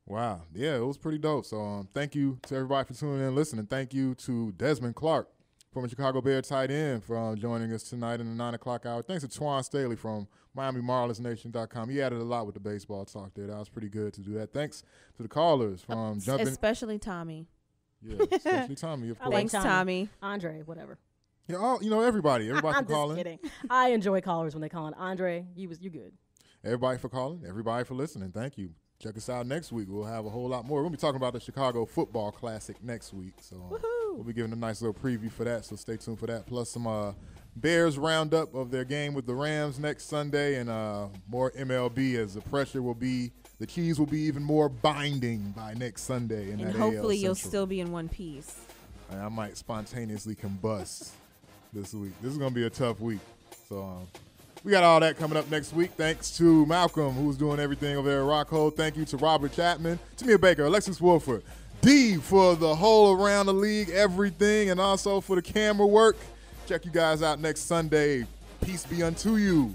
Wow. Yeah, it was pretty dope. So thank you to everybody for tuning in and listening. Thank you to Desmond Clark, former Chicago Bear tight end, for joining us tonight in the 9 o'clock hour. Thanks to Twan Staley from MiamiMarlinsNation.com. He added a lot with the baseball talk there. That was pretty good to do that. Thanks to the callers from jumping. Especially Tommy. Yeah, especially Tommy, of course. Thanks, Tommy. Andre, whatever. Yeah, everybody. Everybody I'm for calling. Just kidding. I enjoy callers when they call in. Andre, you good. Everybody for calling. Everybody for listening. Thank you. Check us out next week. We'll have a whole lot more. We'll be talking about the Chicago Football Classic next week. So we'll be giving a nice little preview for that. So stay tuned for that. Plus some Bears roundup of their game with the Rams next Sunday, and more MLB as the keys will be even more binding by next Sunday. And hopefully you'll still be in one piece. I might spontaneously combust this week. This is going to be a tough week. So we got all that coming up next week. Thanks to Malcolm, who's doing everything over there at Rockhold. Thank you to Robert Chapman, Tamia Baker, Alexis Wolford, D for the whole around the league, everything, and also for the camera work. Check you guys out next Sunday. Peace be unto you.